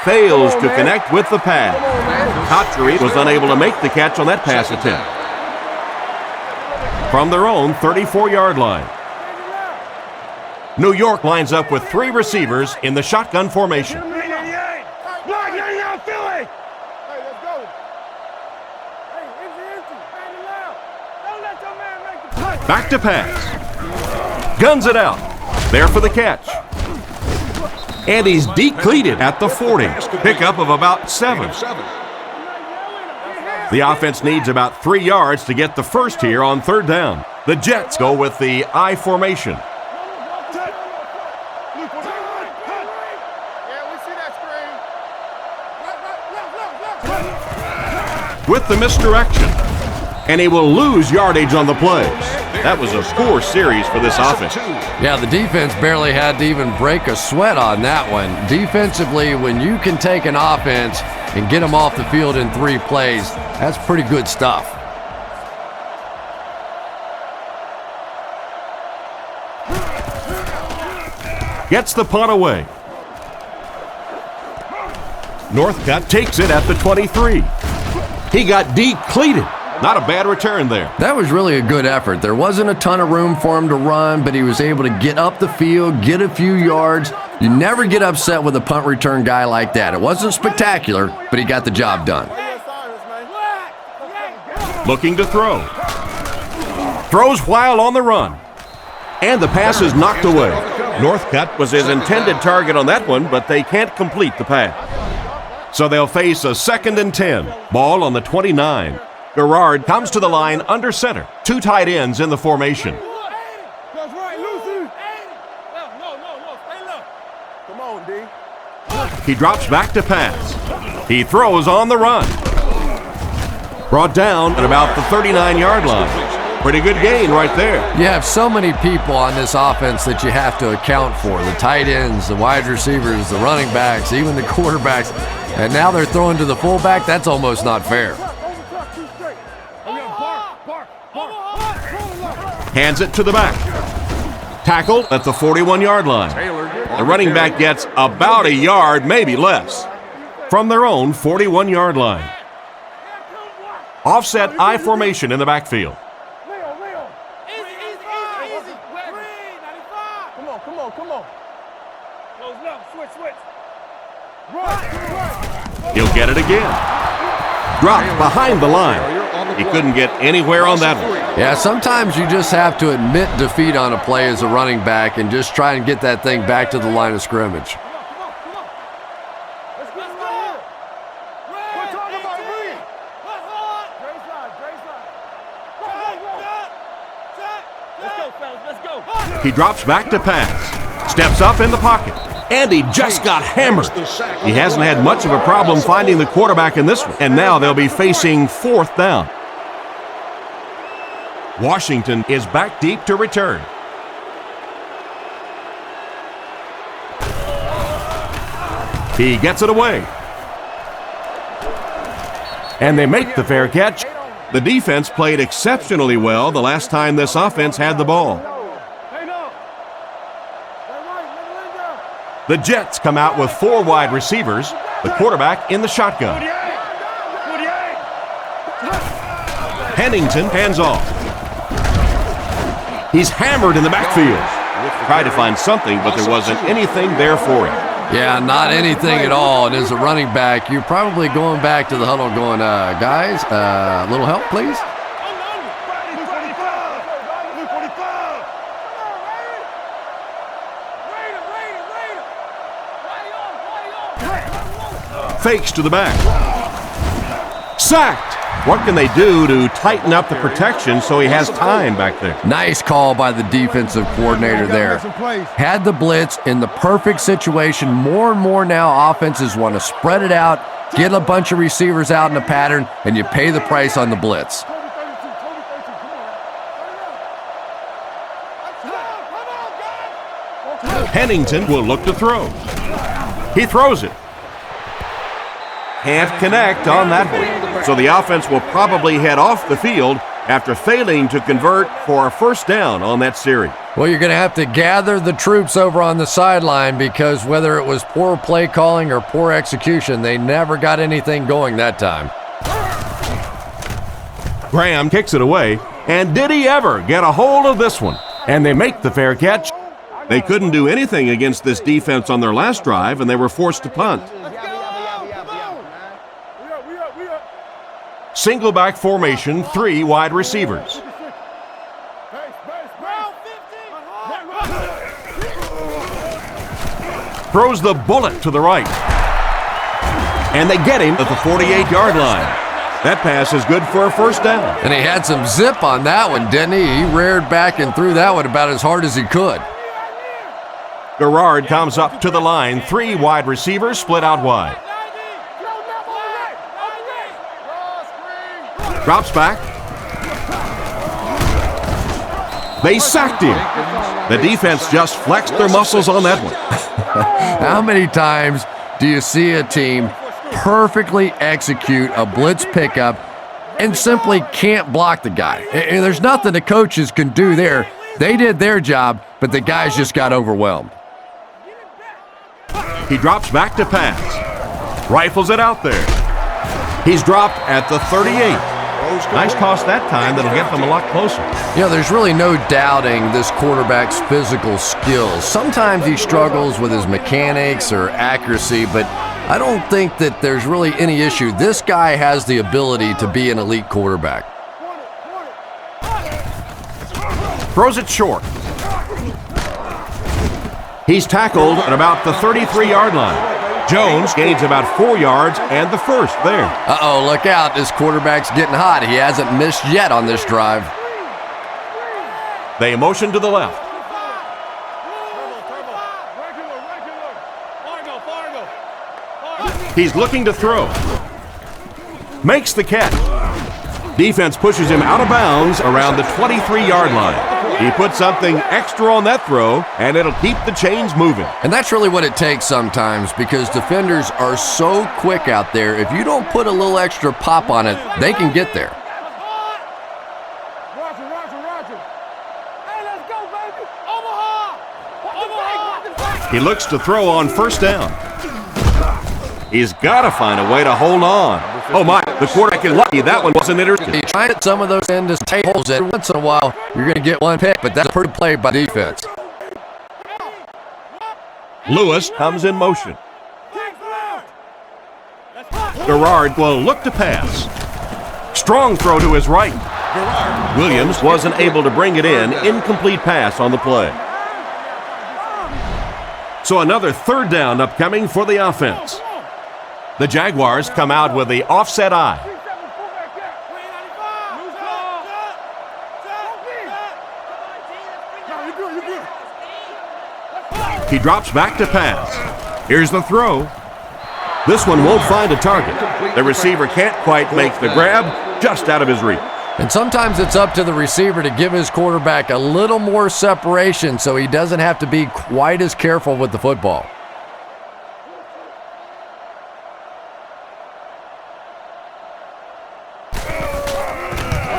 Fails to connect with the pass. Cotchery was unable to make the catch on that pass attempt. From their own 34-yard line. New York lines up with 3 receivers in the shotgun formation. Back to pass. Guns it out. There for the catch. And he's decleated at the 40. Pickup of about 7. The offense needs about 3 yards to get the first here on 3rd down. The Jets go with the I formation. With the misdirection, and he will lose yardage on the plays. That was a poor series for this offense. Yeah, the defense barely had to even break a sweat on that one. Defensively, when you can take an offense and get them off the field in 3 plays, that's pretty good stuff. Gets the punt away. Northcutt takes it at the 23. He got decleated. Not a bad return there. That was really a good effort. There wasn't a ton of room for him to run, but he was able to get up the field, get a few yards. You never get upset with a punt return guy like that. It wasn't spectacular, but he got the job done. Looking to throw. Throws while on the run. And the pass is knocked away. Northcutt was his intended target on that one, but they can't complete the pass. So they'll face a 2nd and 10. Ball on the 29. Garrard comes to the line under center. 2 tight ends in the formation. That's right, Lucy. Come on, D. He drops back to pass. He throws on the run. Brought down at about the 39-yard line. Pretty good gain right there. You have so many people on this offense that you have to account for. The tight ends, the wide receivers, the running backs, even the quarterbacks. And now they're throwing to the fullback. That's almost not fair. Hands it to the back. Tackle at the 41-yard line. The running back gets about a yard, maybe less, from their own 41-yard line. Offset I formation in the backfield. Come on. He'll get it again. Dropped behind the line. He couldn't get anywhere on that one. Yeah, sometimes you just have to admit defeat on a play as a running back and just try and get that thing back to the line of scrimmage. He drops back to pass. Steps up in the pocket. And he just got hammered. He hasn't had much of a problem finding the quarterback in this one. And now they'll be facing 4th down. Washington is back deep to return. He gets it away. And they make the fair catch. The defense played exceptionally well the last time this offense had the ball. The Jets come out with 4 wide receivers, the quarterback in the shotgun. Pennington hands off. He's hammered in the backfield. Tried to find something, but there wasn't anything there for him. Yeah, not anything at all. And as a running back, you're probably going back to the huddle going, guys, a little help, please? Fakes to the back. Sacked. What can they do to tighten up the protection so he has time back there? Nice call by the defensive coordinator there. Had the blitz in the perfect situation. More and more now offenses want to spread it out, get a bunch of receivers out in a pattern, and you pay the price on the blitz. Pennington will look to throw. He throws it. Can't connect on that one. So the offense will probably head off the field after failing to convert for a 1st down on that series. Well, you're going to have to gather the troops over on the sideline because whether it was poor play calling or poor execution, they never got anything going that time. Graham kicks it away, and did he ever get a hold of this one? And they make the fair catch. They couldn't do anything against this defense on their last drive, and they were forced to punt. Single back formation, 3 wide receivers. Throws the bullet to the right. And they get him at the 48-yard line. That pass is good for a first down. And he had some zip on that one, didn't he? He reared back and threw that one about as hard as he could. Garrard comes up to the line. 3 wide receivers split out wide. Drops back. They sacked him. The defense just flexed their muscles on that one. How many times do you see a team perfectly execute a blitz pickup and simply can't block the guy? And there's nothing the coaches can do there. They did their job, but the guys just got overwhelmed. He drops back to pass. Rifles it out there. He's dropped at the 38. Nice toss that time that'll get them a lot closer. You know, there's really no doubting this quarterback's physical skills. Sometimes he struggles with his mechanics or accuracy, but I don't think that there's really any issue. This guy has the ability to be an elite quarterback. Throws it short. He's tackled at about the 33-yard line. Jones gains about 4 yards and the first there. Uh-oh, look out. This quarterback's getting hot. He hasn't missed yet on this drive. They motion to the left. He's looking to throw. Makes the catch. Defense pushes him out of bounds around the 23-yard line. He put something extra on that throw, and it'll keep the chains moving. And that's really what it takes sometimes, because defenders are so quick out there. If you don't put a little extra pop on it, they can get there. Roger, Roger, Roger. Hey, let's go, baby. Omaha. Omaha. He looks to throw on first down. He's got to find a way to hold on. Oh, my, the quarterback is lucky. That one wasn't intercepted. You try to get some of those into tables. Every once in a while, you're going to get one pick, but that's a pretty play by defense. Lewis comes in motion. Garrard will look to pass. Strong throw to his right. Williams wasn't able to bring it in. Incomplete pass on the play. So another third down upcoming for the offense. The Jaguars come out with the offset eye. He drops back to pass. Here's the throw. This one won't find a target. The receiver can't quite make the grab, just out of his reach. And sometimes it's up to the receiver to give his quarterback a little more separation so he doesn't have to be quite as careful with the football.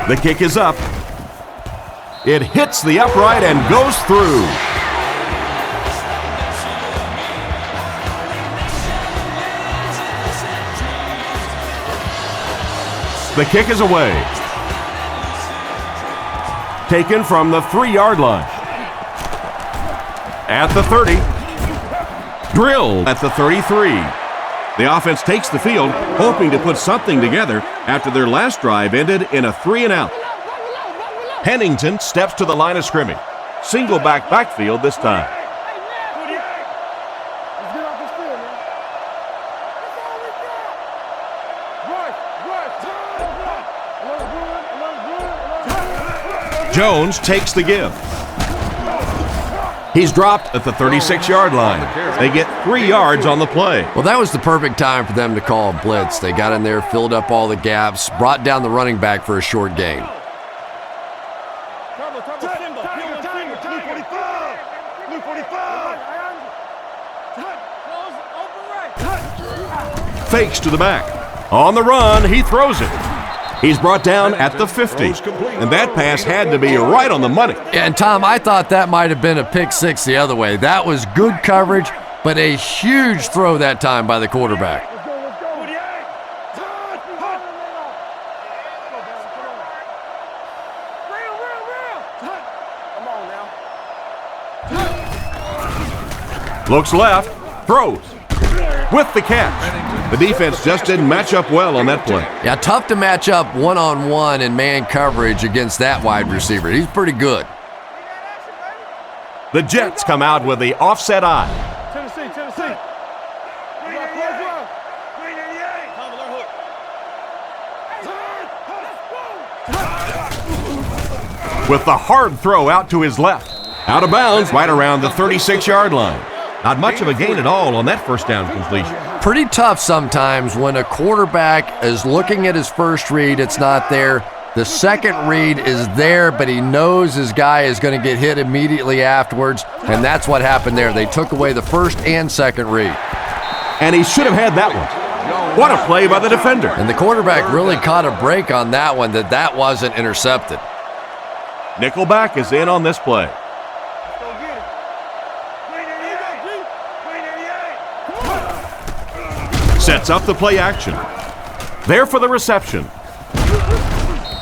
The kick is up. It hits the upright and goes through. The kick is away. Taken from the 3-yard line. At the 30. Drilled at the 33. The offense takes the field, hoping to put something together after their last drive ended in a 3-and-out. Pennington steps to the line of scrimmage. Single backfield this time. Jones takes the give. He's dropped at the 36-yard line. They get 3 yards on the play. Well, that was the perfect time for them to call a blitz. They got in there, filled up all the gaps, brought down the running back for a short gain. Fakes to the back. On the run, he throws it. He's brought down at the 50, and that pass had to be right on the money. And, Tom, I thought that might have been a pick six the other way. That was good coverage, but a huge throw that time by the quarterback. Looks left, throws. With the catch. The defense just didn't match up well on that play. Yeah, tough to match up one-on-one in man coverage against that wide receiver. He's pretty good. The Jets come out with the offset eye. Tennessee. with the hard throw out to his left. Out of bounds, right around the 36-yard line. Not much of a gain at all on that first down completion. Pretty tough sometimes when a quarterback is looking at his first read, it's not there. The second read is there, but he knows his guy is going to get hit immediately afterwards, and that's what happened there. They took away the first and second read. And he should have had that one. What a play by the defender. And the quarterback really caught a break on that one, that wasn't intercepted. Nickelback is in on this play. Sets up the play action. There for the reception.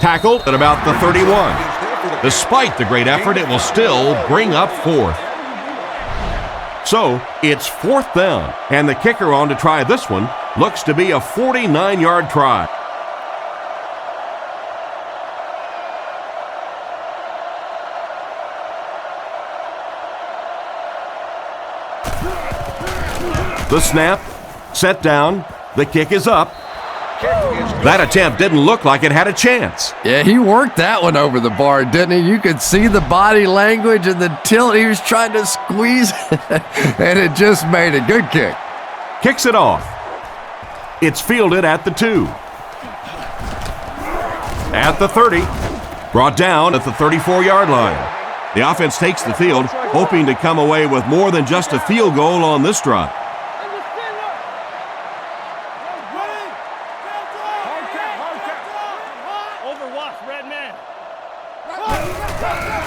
Tackled at about the 31. Despite the great effort, it will still bring up fourth. So, it's fourth down, and the kicker on to try this one looks to be a 49-yard try. The snap, set down, the kick is up. That attempt didn't look like it had a chance. Yeah, he worked that one over the bar, didn't he? You could see the body language and the tilt. He was trying to squeeze, and it just made a good kick. Kicks it off. It's fielded at the 2. At the 30. Brought down at the 34-yard line. The offense takes the field, hoping to come away with more than just a field goal on this drive.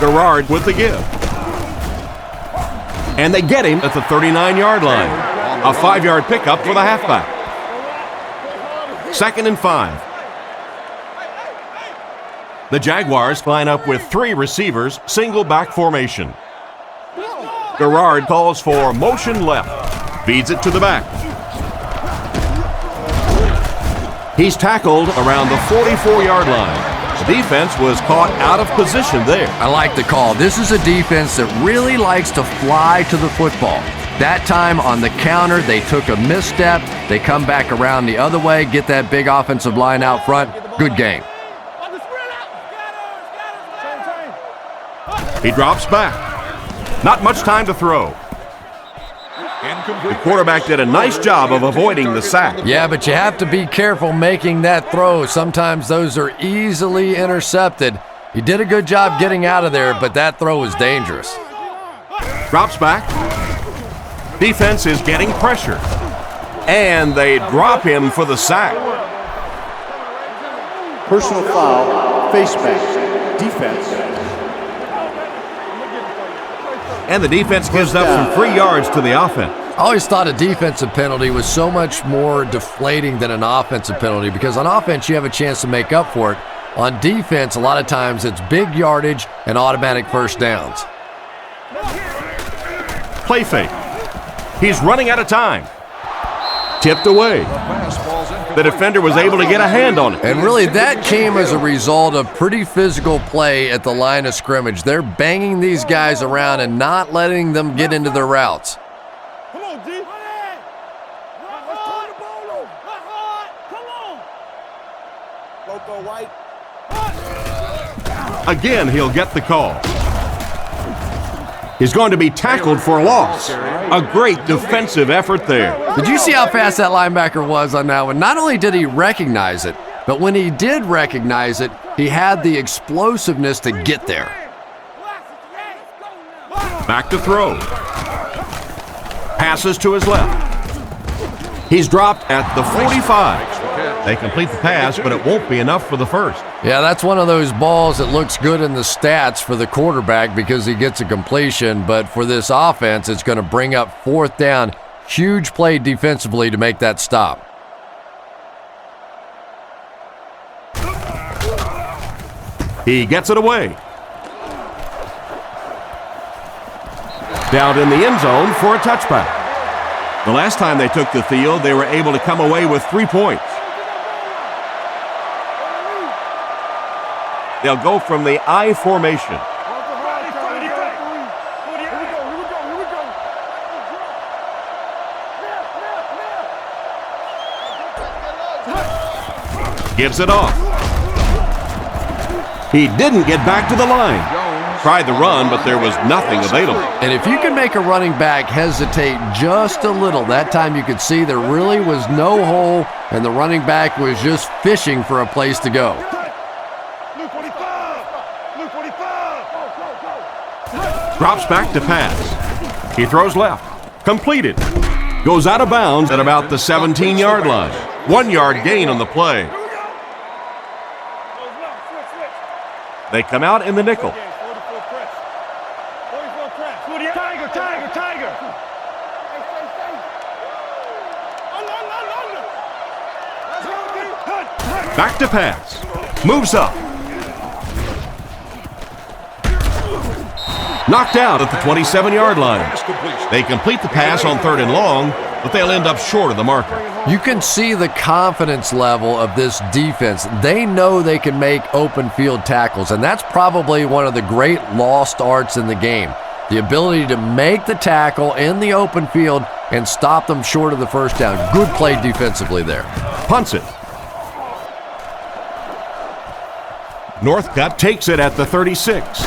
Gerard with the give. And they get him at the 39-yard line. A 5-yard pickup for the halfback. 2nd and 5. The Jaguars line up with 3 receivers, single back formation. Gerard calls for motion left. Feeds it to the back. He's tackled around the 44-yard line. The defense was caught out of position there. I like the call. This is a defense that really likes to fly to the football. That time on the counter, they took a misstep. They come back around the other way, get that big offensive line out front. Good game. He drops back. Not much time to throw. The quarterback did a nice job of avoiding the sack. Yeah, but you have to be careful making that throw. Sometimes those are easily intercepted. He did a good job getting out of there, but that throw was dangerous. Drops back. Defense is getting pressure. And they drop him for the sack. Personal foul, face mask, defense. And the defense gives up some free yards to the offense. I always thought a defensive penalty was so much more deflating than an offensive penalty because on offense you have a chance to make up for it. On defense, a lot of times it's big yardage and automatic first downs. Play fake. He's running out of time. Tipped away. The defender was able to get a hand on it. And really, that came as a result of pretty physical play at the line of scrimmage. They're banging these guys around and not letting them get into their routes. Come on, D. Let's turn the ball over. Come on. Loco White. Again, he'll get the call. He's going to be tackled for a loss. A great defensive effort there. Did you see how fast that linebacker was on that one? Not only did he recognize it, but when he did recognize it, he had the explosiveness to get there. Back to throw. Passes to his left. He's dropped at the 45. They complete the pass, but it won't be enough for the first. Yeah, that's one of those balls that looks good in the stats for the quarterback because he gets a completion, but for this offense, it's going to bring up 4th down. Huge play defensively to make that stop. He gets it away. Down in the end zone for a touchback. The last time they took the field, they were able to come away with 3 points. They'll go from the I formation. Gives it off. He didn't get back to the line. Tried the run, but there was nothing available. And if you can make a running back hesitate just a little, that time you could see there really was no hole, and the running back was just fishing for a place to go. Drops back to pass. He throws left. Completed. Goes out of bounds at about the 17-yard line. 1 yard gain on the play. They come out in the nickel. Back to pass. Moves up. Knocked out at the 27-yard line. They complete the pass on 3rd and long, but they'll end up short of the marker. You can see the confidence level of this defense. They know they can make open field tackles, and that's probably one of the great lost arts in the game. The ability to make the tackle in the open field and stop them short of the first down. Good play defensively there. Punts it. Northcutt takes it at the 36.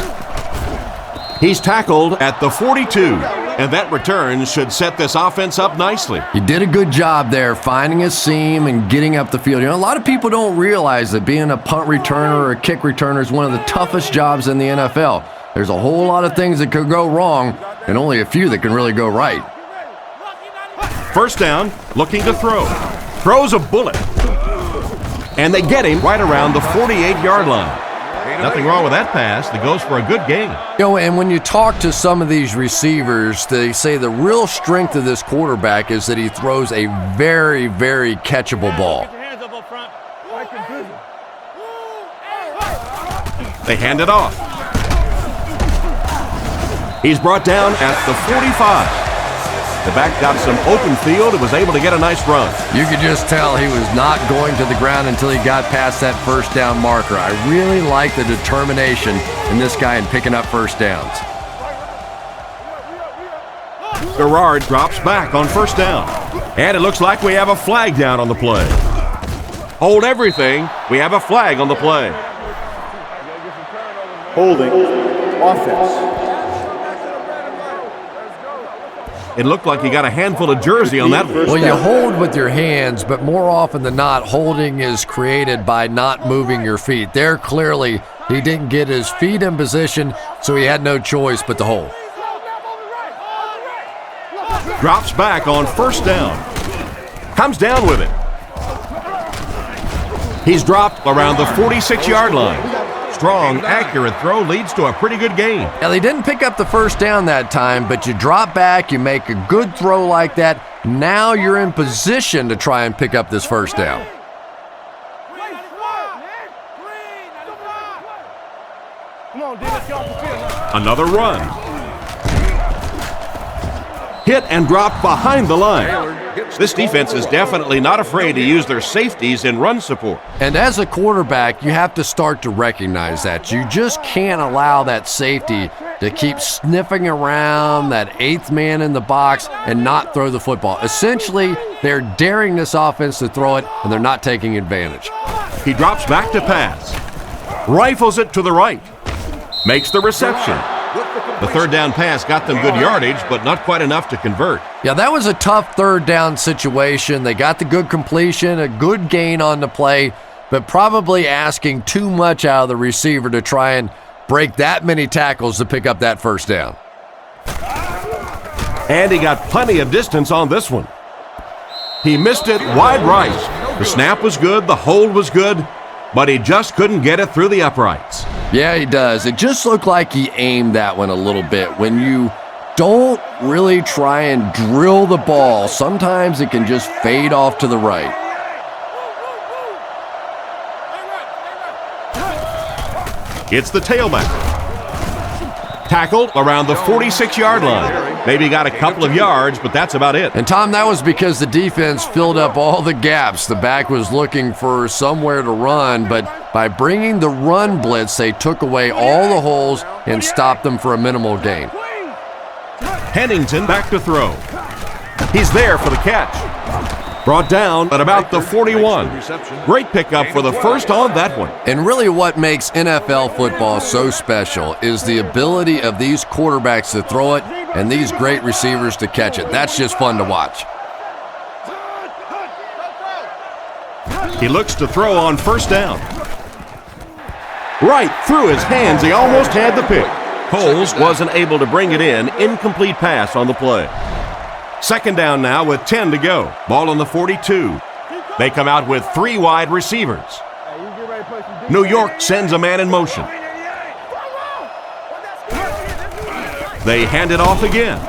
He's tackled at the 42, and that return should set this offense up nicely. He did a good job there, finding a seam and getting up the field. You know, a lot of people don't realize that being a punt returner or a kick returner is one of the toughest jobs in the NFL. There's a whole lot of things that could go wrong, and only a few that can really go right. First down, looking to throw. Throws a bullet. And they get him right around the 48-yard line. Nothing wrong with that pass. That goes for a good gain. You know, and when you talk to some of these receivers, they say the real strength of this quarterback is that he throws a very, very catchable ball. They hand it off. He's brought down at the 45. The back got some open field and was able to get a nice run. You could just tell he was not going to the ground until he got past that first down marker. I really like the determination in this guy in picking up first downs. Garrard drops back on first down. And it looks like we have a flag down on the play. Hold everything. We have a flag on the play. Holding. Offense. It looked like he got a handful of jersey on that one. Well, you hold with your hands, but more often than not, holding is created by not moving your feet. There, clearly, he didn't get his feet in position, so he had no choice but to hold. Drops back on first down. Comes down with it. He's dropped around the 46-yard line. Strong, accurate throw leads to a pretty good gain. Now, they didn't pick up the first down that time, but you drop back, you make a good throw like that. Now you're in position to try and pick up this first down. Another run. Hit and dropped behind the line. This defense is definitely not afraid to use their safeties in run support. And as a quarterback, you have to start to recognize that. You just can't allow that safety to keep sniffing around that eighth man in the box and not throw the football. Essentially, they're daring this offense to throw it, and they're not taking advantage. He drops back to pass. Rifles it to the right. Makes the reception. The third down pass got them good yardage, but not quite enough to convert. Yeah, that was a tough third down situation. They got the good completion, a good gain on the play, but probably asking too much out of the receiver to try and break that many tackles to pick up that first down. And he got plenty of distance on this one. He missed it wide right. The snap was good, the hold was good, but he just couldn't get it through the uprights. Yeah, he does. It just looked like he aimed that one a little bit. When you don't really try and drill the ball, sometimes it can just fade off to the right. It's the tailback. Tackled around the 46-yard line. Maybe got a couple of yards, but that's about it. And Tom, that was because the defense filled up all the gaps. The back was looking for somewhere to run, but by bringing the run blitz, they took away all the holes and stopped them for a minimal gain. Pennington back to throw. He's there for the catch. Brought down at about the 41. Great pickup for the first on that one. And really what makes NFL football so special is the ability of these quarterbacks to throw it and these great receivers to catch it. That's just fun to watch. He looks to throw on first down. Right through his hands, he almost had the pick. Coles wasn't able to bring it in. Incomplete pass on the play. Second down now with 10 to go. Ball on the 42. They come out with 3 wide receivers. New York sends a man in motion. They hand it off again.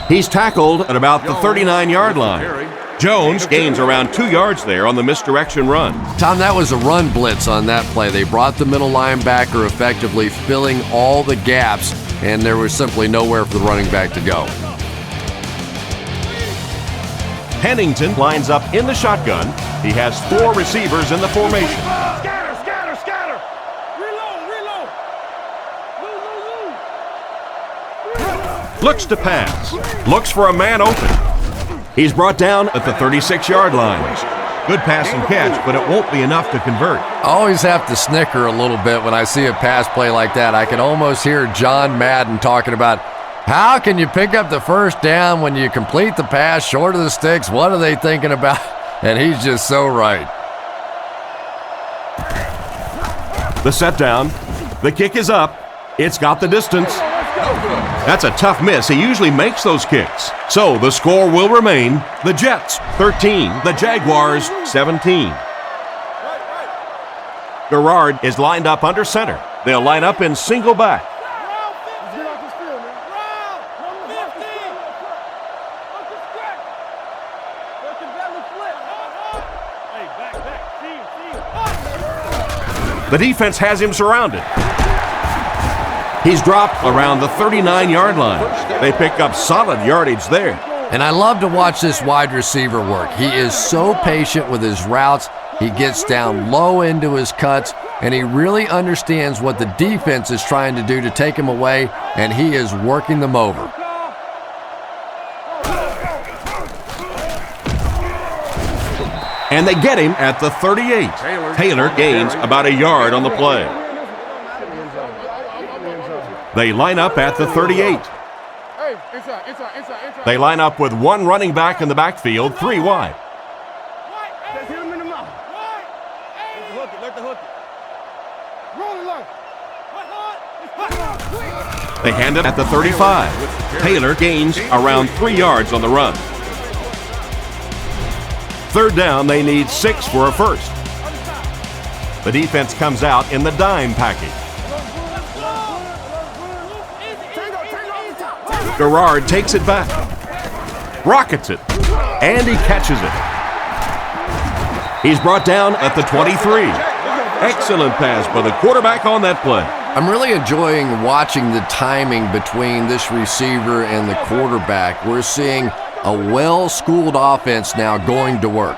He's tackled at about the 39-yard line. Jones gains around 2 yards there on the misdirection run. Tom, that was a run blitz on that play. They brought the middle linebacker effectively filling all the gaps, and there was simply nowhere for the running back to go. Pennington lines up in the shotgun. He has 4 receivers in the formation. Scatter, scatter, scatter. Reload, Looks to pass. Looks for a man open. He's brought down at the 36-yard line. Good pass and catch, but it won't be enough to convert. I always have to snicker a little bit when I see a pass play like that. I can almost hear John Madden talking about, how can you pick up the first down when you complete the pass short of the sticks? What are they thinking about? And he's just so right. The set down. The kick is up. It's got the distance. That's a tough miss. He usually makes those kicks. So the score will remain the Jets 13, the Jaguars 17. Garrard is lined up under center. They'll line up in single back. The defense has him surrounded. He's dropped around the 39-yard line. They pick up solid yardage there. And I love to watch this wide receiver work. He is so patient with his routes. He gets down low into his cuts, and he really understands what the defense is trying to do to take him away, and he is working them over. And they get him at the 38. Taylor gains about a yard on the play. They line up at the 38. They line up with 1 running back in the backfield, 3 wide. They hand it at the 35. Taylor gains around 3 yards on the run. Third down, they need 6 for a first. The defense comes out in the dime package. Garrard takes it back, rockets it, and he catches it. He's brought down at the 23. Excellent pass by the quarterback on that play. I'm really enjoying watching the timing between this receiver and the quarterback. We're seeing a well-schooled offense now going to work.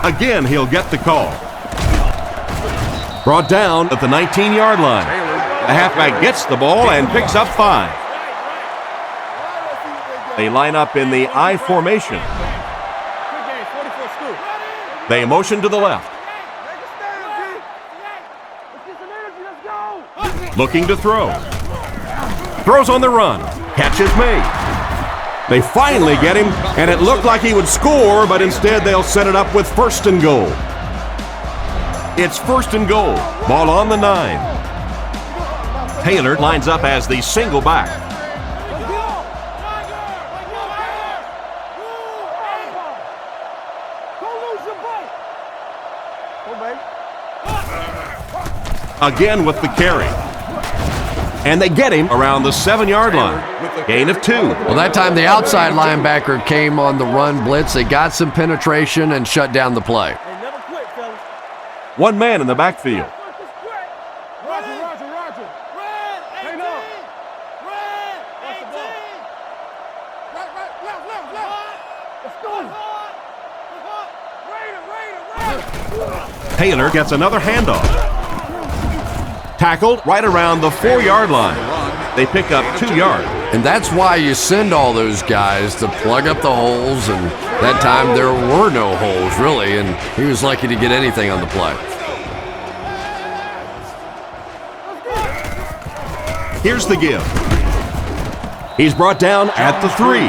Again, he'll get the call. Brought down at the 19-yard line. The halfback gets the ball and picks up 5. They line up in the I formation. They motion to the left. Looking to throw. Throws on the run. Catch is made. They finally get him, and it looked like he would score, but instead they'll set it up with 1st and goal. It's 1st and goal. Ball on the 9. Taylor lines up as the single back. Again with the carry. And they get him around the 7-yard line. Gain of 2. Well, that time the outside linebacker came on the run blitz. They got some penetration and shut down the play. 1 man in the backfield. Taylor gets another handoff. Tackled right around the 4-yard line. They pick up 2 yards. And that's why you send all those guys to plug up the holes, and that time there were no holes, really, and he was lucky to get anything on the play. Here's the give. He's brought down at the 3.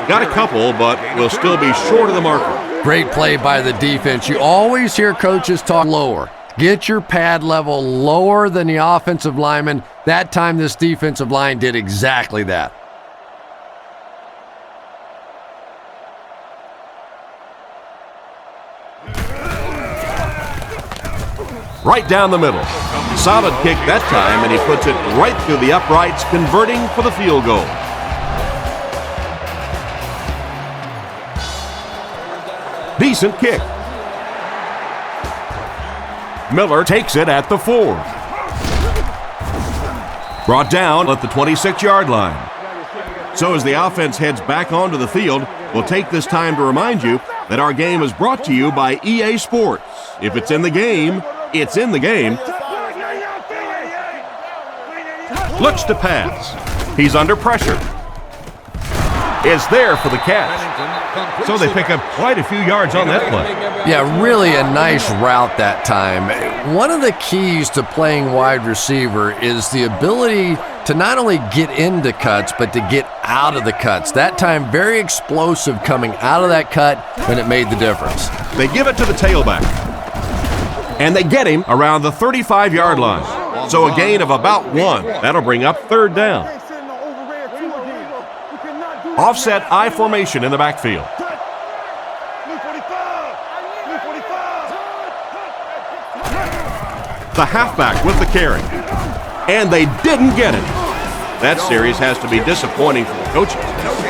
Got a couple, but will still be short of the marker. Great play by the defense. You always hear coaches talk lower. Get your pad level lower than the offensive lineman. That time this defensive line did exactly that. Right down the middle. Solid kick that time, and he puts it right through the uprights, converting for the field goal. Decent kick. Miller takes it at the 4. Brought down at the 26-yard line. So as the offense heads back onto the field, we'll take this time to remind you that our game is brought to you by EA Sports. If it's in the game, it's in the game. Looks to pass. He's under pressure. Is there for the catch. So they pick up quite a few yards on that play. Yeah, really a nice route that time. One of the keys to playing wide receiver is the ability to not only get into cuts, but to get out of the cuts. That time, very explosive coming out of that cut, and it made the difference. They give it to the tailback. And they get him around the 35-yard line. So a gain of about 1. That'll bring up 3rd down. Offset I formation in the backfield. The halfback with the carry. And they didn't get it. That series has to be disappointing for the coaches.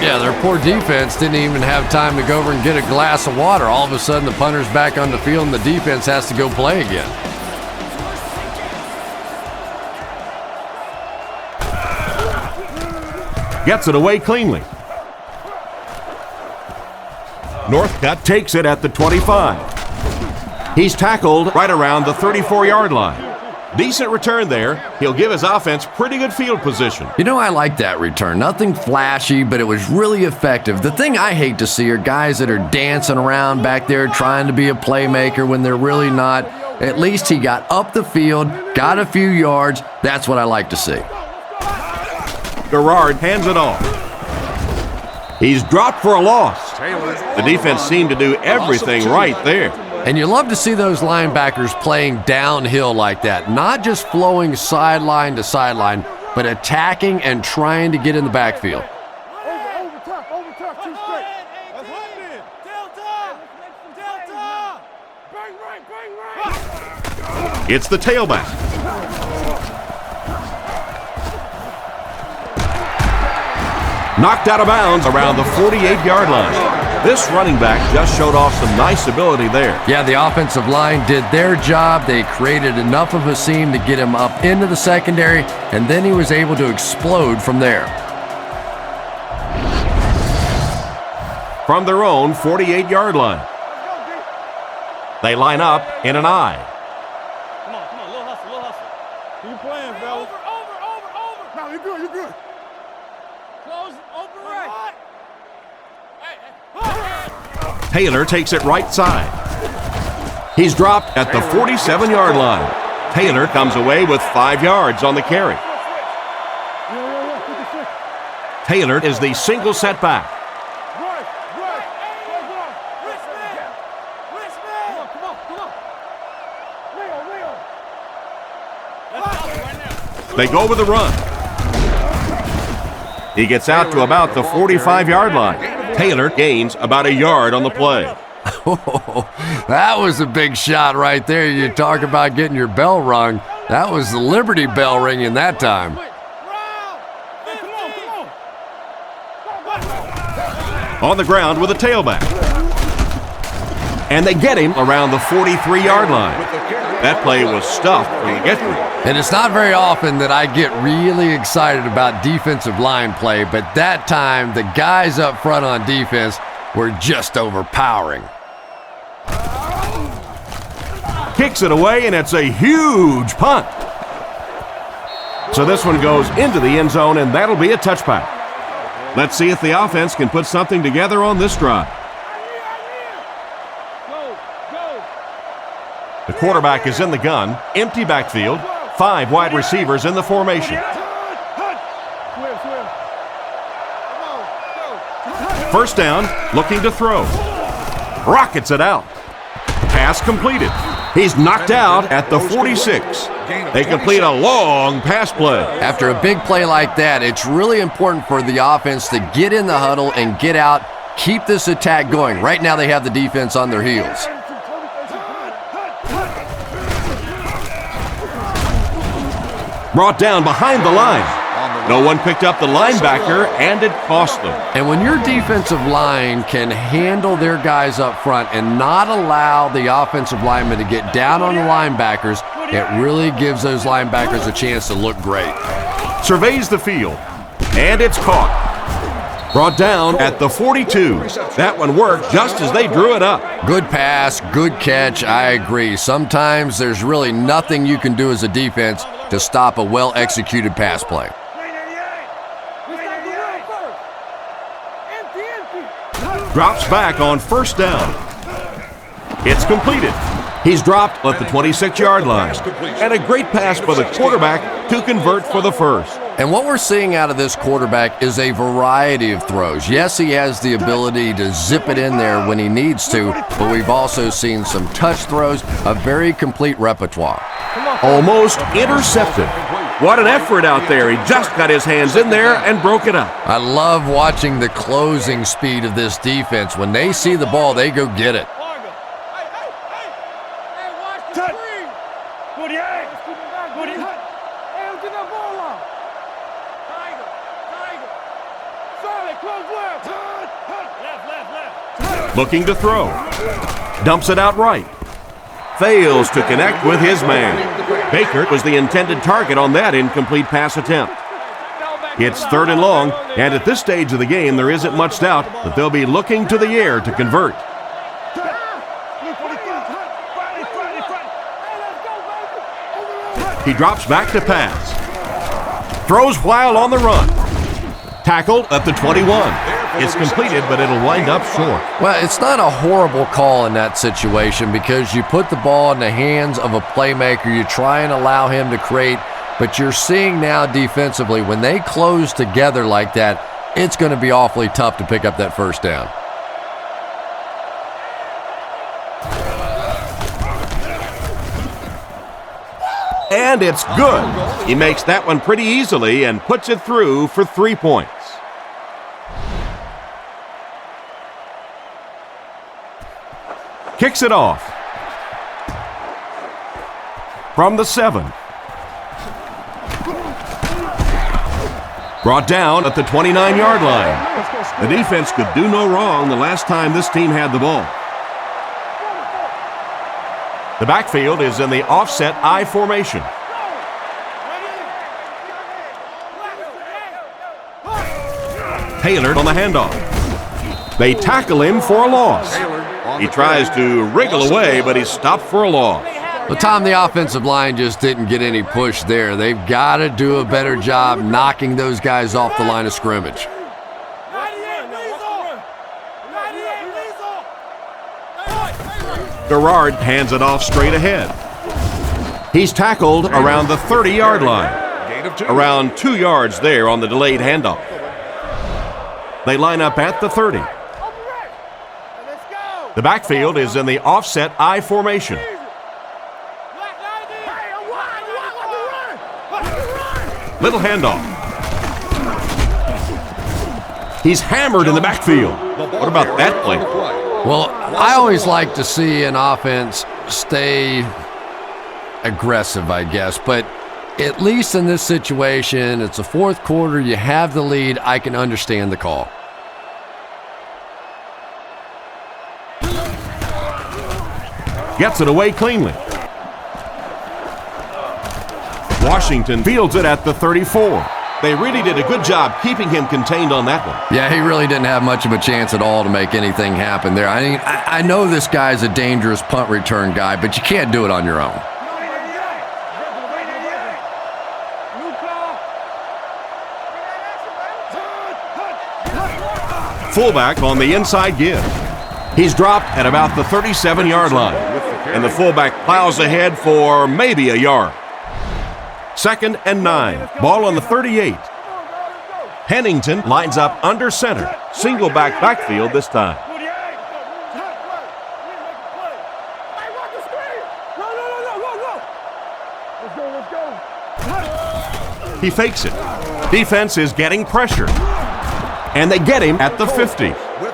Yeah, their poor defense didn't even have time to go over and get a glass of water. All of a sudden, the punter's back on the field, and the defense has to go play again. Gets it away cleanly. Northcutt takes it at the 25. He's tackled right around the 34-yard line. Decent return there. He'll give his offense pretty good field position. You know, I like that return. Nothing flashy, but it was really effective. The thing I hate to see are guys that are dancing around back there trying to be a playmaker when they're really not. At least he got up the field, got a few yards. That's what I like to see. Garrard hands it off. He's dropped for a loss. The defense seemed to do everything right there. And you love to see those linebackers playing downhill like that, not just flowing sideline to sideline, but attacking and trying to get in the backfield. It's the tailback. Knocked out of bounds around the 48-yard line. This running back just showed off some nice ability there. Yeah, the offensive line did their job. They created enough of a seam to get him up into the secondary, and then he was able to explode from there. From their own 48-yard line. They line up in an I. Come on, little hustle. Keep playing, fellas. Over. No, you're good. Close, open right. Taylor takes it right side. He's dropped at the 47-yard line. Taylor comes away with 5 yards on the carry. Taylor is the single setback. They go with the run. He gets out to about the 45-yard line. Taylor gains about a yard on the play. Oh, that was a big shot right there. You talk about getting your bell rung. That was the Liberty Bell ringing that time. On the ground with a tailback. And they get him around the 43-yard line. That play was stuffed from the get-go. And it's not very often that I get really excited about defensive line play, but that time the guys up front on defense were just overpowering. Kicks it away, and it's a huge punt. So this one goes into the end zone, and that'll be a touchback. Let's see if the offense can put something together on this drive. The quarterback is in the gun, empty backfield, 5 wide receivers in the formation. First down, looking to throw. Rockets it out. Pass completed. He's knocked out at the 46. They complete a long pass play. After a big play like that, it's really important for the offense to get in the huddle and get out, keep this attack going. Right now they have the defense on their heels. Brought down behind the line. No one picked up the linebacker, and it cost them. And when your defensive line can handle their guys up front and not allow the offensive linemen to get down on the linebackers, it really gives those linebackers a chance to look great. Surveys the field, and it's caught. Brought down at the 42. That one worked just as they drew it up. Good pass, good catch, I agree. Sometimes there's really nothing you can do as a defense to stop a well-executed pass play. Drops back on first down. It's completed. He's dropped at the 26-yard line. And a great pass by the quarterback to convert for the first. And what we're seeing out of this quarterback is a variety of throws. Yes, he has the ability to zip it in there when he needs to, but we've also seen some touch throws, a very complete repertoire. Almost intercepted. What an effort out there. He just got his hands in there and broke it up. I love watching the closing speed of this defense. When they see the ball, they go get it. Looking to throw. Dumps it out right. Fails to connect with his man. Baker was the intended target on that incomplete pass attempt. It's 3rd and long, and at this stage of the game, there isn't much doubt that they'll be looking to the air to convert. He drops back to pass. Throws while on the run. Tackled at the 21. It's completed, but it'll wind up short. Well, it's not a horrible call in that situation because you put the ball in the hands of a playmaker. You try and allow him to create, but you're seeing now defensively, when they close together like that, it's going to be awfully tough to pick up that first down. And it's good. He makes that one pretty easily and puts it through for 3 points. Kicks it off. From the 7. Brought down at the 29-yard line. The defense could do no wrong the last time this team had the ball. The backfield is in the offset I formation. Taylor on the handoff. They tackle him for a loss. He tries to wriggle away, but he's stopped for a loss. Well, Tom, the offensive line just didn't get any push there. They've got to do a better job knocking those guys off the line of scrimmage. Gerard hands it off straight ahead. He's tackled around the 30-yard line. Around 2 yards there on the delayed handoff. They line up at the 30. The backfield is in the offset I formation. Little handoff. He's hammered in the backfield. What about that play? Well, I always like to see an offense stay aggressive, I guess. But at least in this situation, it's the 4th quarter. You have the lead. I can understand the call. Gets it away cleanly. Washington fields it at the 34. They really did a good job keeping him contained on that one. Yeah, he really didn't have much of a chance at all to make anything happen there. I mean, I know this guy's a dangerous punt return guy, but you can't do it on your own. fullback on the inside give. He's dropped at about the 37-yard line, and the fullback plows ahead for maybe a yard. 2nd and 9. Ball on the 38. Pennington lines up under center. Single backfield this time. He fakes it. Defense is getting pressure. And they get him at the 50.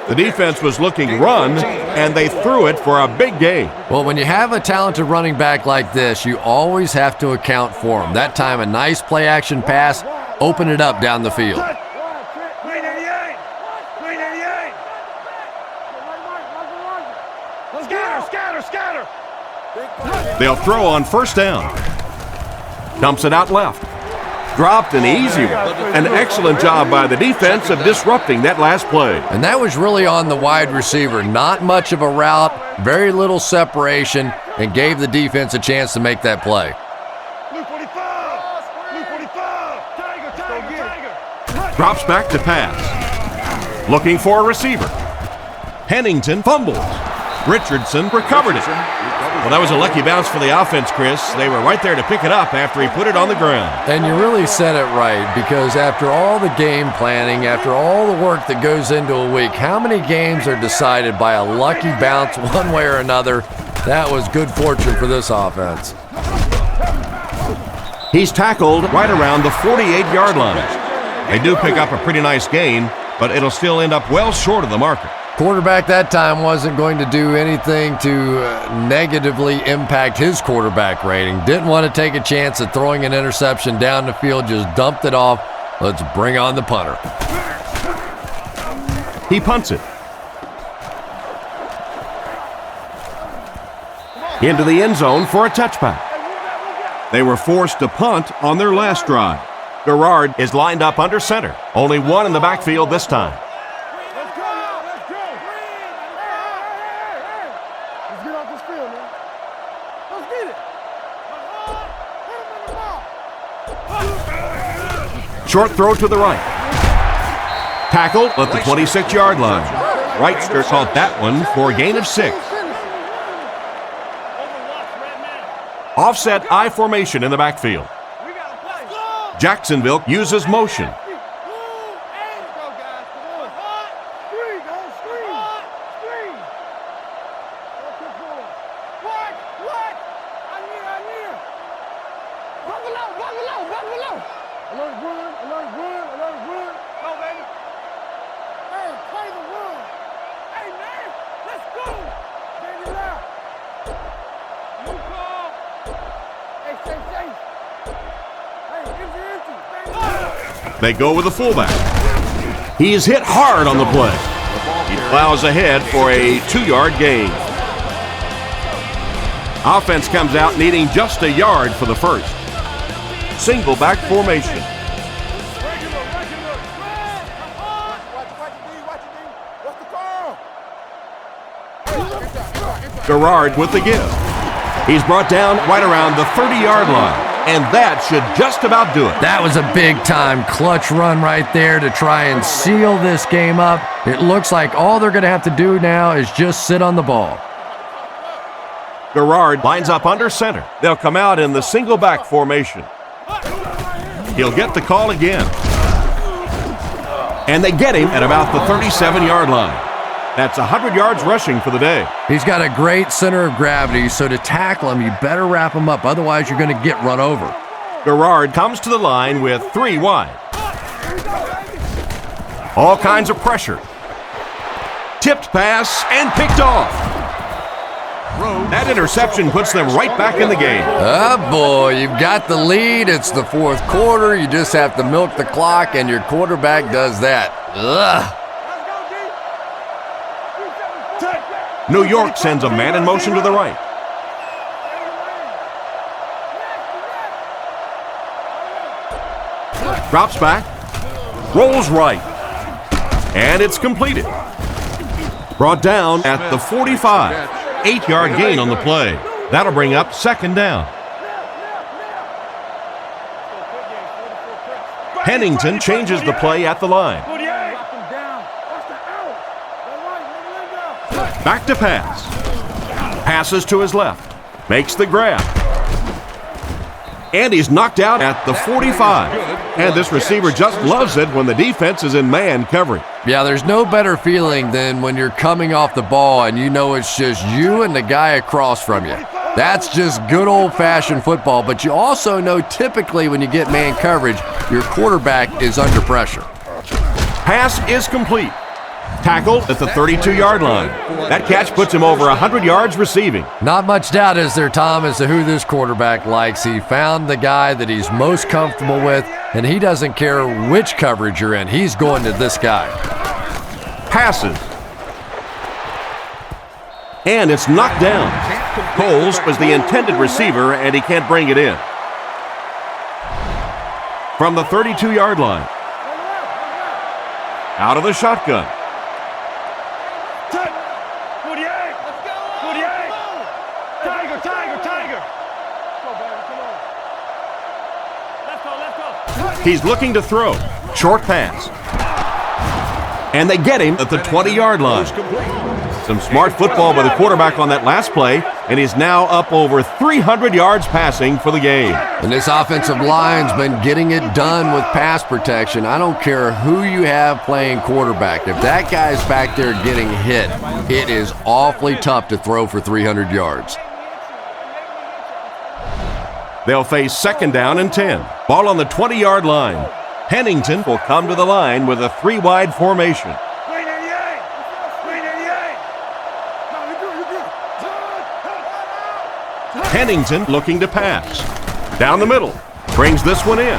The defense was looking run, and they threw it for a big gain. Well, when you have a talented running back like this, you always have to account for him. That time, a nice play-action pass, open it up down the field. Scatter! They'll throw on 1st down. Dumps it out left. Dropped an easy one. An excellent job by the defense of disrupting that last play. And that was really on the wide receiver. Not much of a route, very little separation, and gave the defense a chance to make that play. Blue 45! Tiger! Drops back to pass. Looking for a receiver. Pennington fumbles. Richardson recovered it. Well, that was a lucky bounce for the offense, Chris. They were right there to pick it up after he put it on the ground. And you really said it right, because after all the game planning, after all the work that goes into a week, how many games are decided by a lucky bounce one way or another? That was good fortune for this offense. He's tackled right around the 48-yard line. They do pick up a pretty nice gain, but it'll still end up well short of the marker. Quarterback that time wasn't going to do anything to negatively impact his quarterback rating. Didn't want to take a chance at throwing an interception down the field, just dumped it off. Let's bring on the punter. He punts it. Into the end zone for a touchback. They were forced to punt on their last drive. Garrard is lined up under center. Only one in the backfield this time. Short throw to the right. Tackled at the 26-yard line. Wrightster caught that one for a gain of 6. Offset I formation in the backfield. Jacksonville uses motion. They go with the fullback. He is hit hard on the play. He plows ahead for a 2-yard gain. Offense comes out needing just a yard for the first. Single back formation. Garrard with the give. He's brought down right around the 30-yard line. And that should just about do it. That was a big-time clutch run right there to try and seal this game up. It looks like all they're going to have to do now is just sit on the ball. Garrard lines up under center. They'll come out in the single back formation. He'll get the call again. And they get him at about the 37-yard line. That's 100 yards rushing for the day. He's got a great center of gravity, so to tackle him, you better wrap him up. Otherwise, you're going to get run over. Garrard comes to the line with 3 wide. All kinds of pressure. Tipped pass and picked off. That interception puts them right back in the game. Oh, boy, you've got the lead. It's the fourth quarter. You just have to milk the clock, and your quarterback does that. Ugh. New York sends a man in motion to the right. Drops back, rolls right, and it's completed. Brought down at the 45. 8-yard gain on the play. That'll bring up 2nd down. Pennington changes the play at the line. Back to pass. Passes to his left. Makes the grab. And he's knocked out at the 45. And this receiver just loves it when the defense is in man coverage. Yeah, there's no better feeling than when you're coming off the ball and you know it's just you and the guy across from you. That's just good old-fashioned football, but you also know typically when you get man coverage, your quarterback is under pressure. Pass is complete. Tackled at the 32-yard line. That catch puts him over 100 yards receiving. Not much doubt, is there, Tom, as to who this quarterback likes. He found the guy that he's most comfortable with, and he doesn't care which coverage you're in. He's going to this guy. Passes. And it's knocked down. Coles was the intended receiver, and he can't bring it in. From the 32-yard line. Out of the shotgun. 48. Let's go. 48. Tiger, tiger, tiger. Go, baby. Come on. Let's go. He's looking to throw. Short pass. And they get him at the 20-yard line. Some smart football by the quarterback on that last play, and he's now up over 300 yards passing for the game. And this offensive line's been getting it done with pass protection. I don't care who you have playing quarterback. If that guy's back there getting hit, it is awfully tough to throw for 300 yards. They'll face second down and 10. Ball on the 20-yard line. Pennington will come to the line with a three-wide formation. Pennington looking to pass. Down the middle. Brings this one in.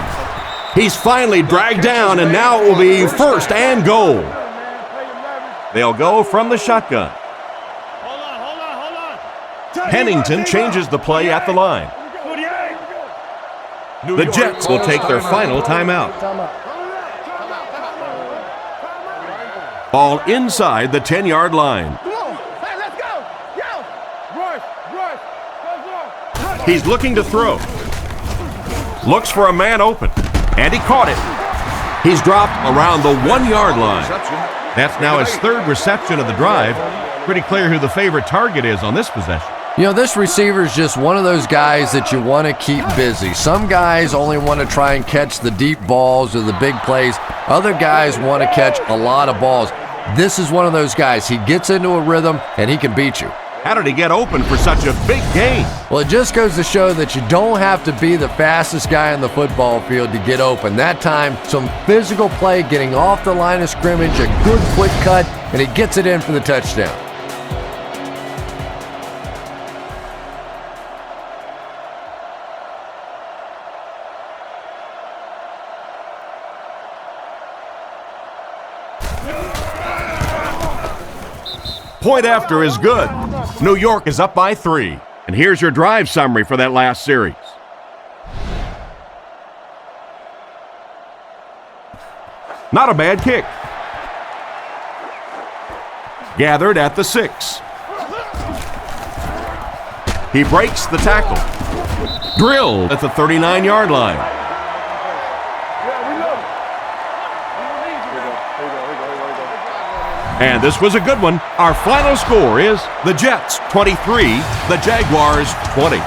He's finally dragged down, and now it will be first and goal. They'll go from the shotgun. Pennington changes the play at the line. The Jets will take their final timeout. Ball inside the 10-yard line. He's looking to throw. Looks for a man open. And he caught it. He's dropped around the 1-yard line. That's now his third reception of the drive. Pretty clear who the favorite target is on this possession. You know, this receiver is just one of those guys that you want to keep busy. Some guys only want to try and catch the deep balls or the big plays. Other guys want to catch a lot of balls. This is one of those guys. He gets into a rhythm, and he can beat you. How did he get open for such a big gain? Well, it just goes to show that you don't have to be the fastest guy on the football field to get open. That time, some physical play, getting off the line of scrimmage, a good quick cut, and he gets it in for the touchdown. Point after is good. New York is up by 3. And here's your drive summary for that last series. Not a bad kick. Gathered at the 6. He breaks the tackle. Drilled at the 39-yard line. And this was a good one. Our final score is the Jets 23, the Jaguars 20.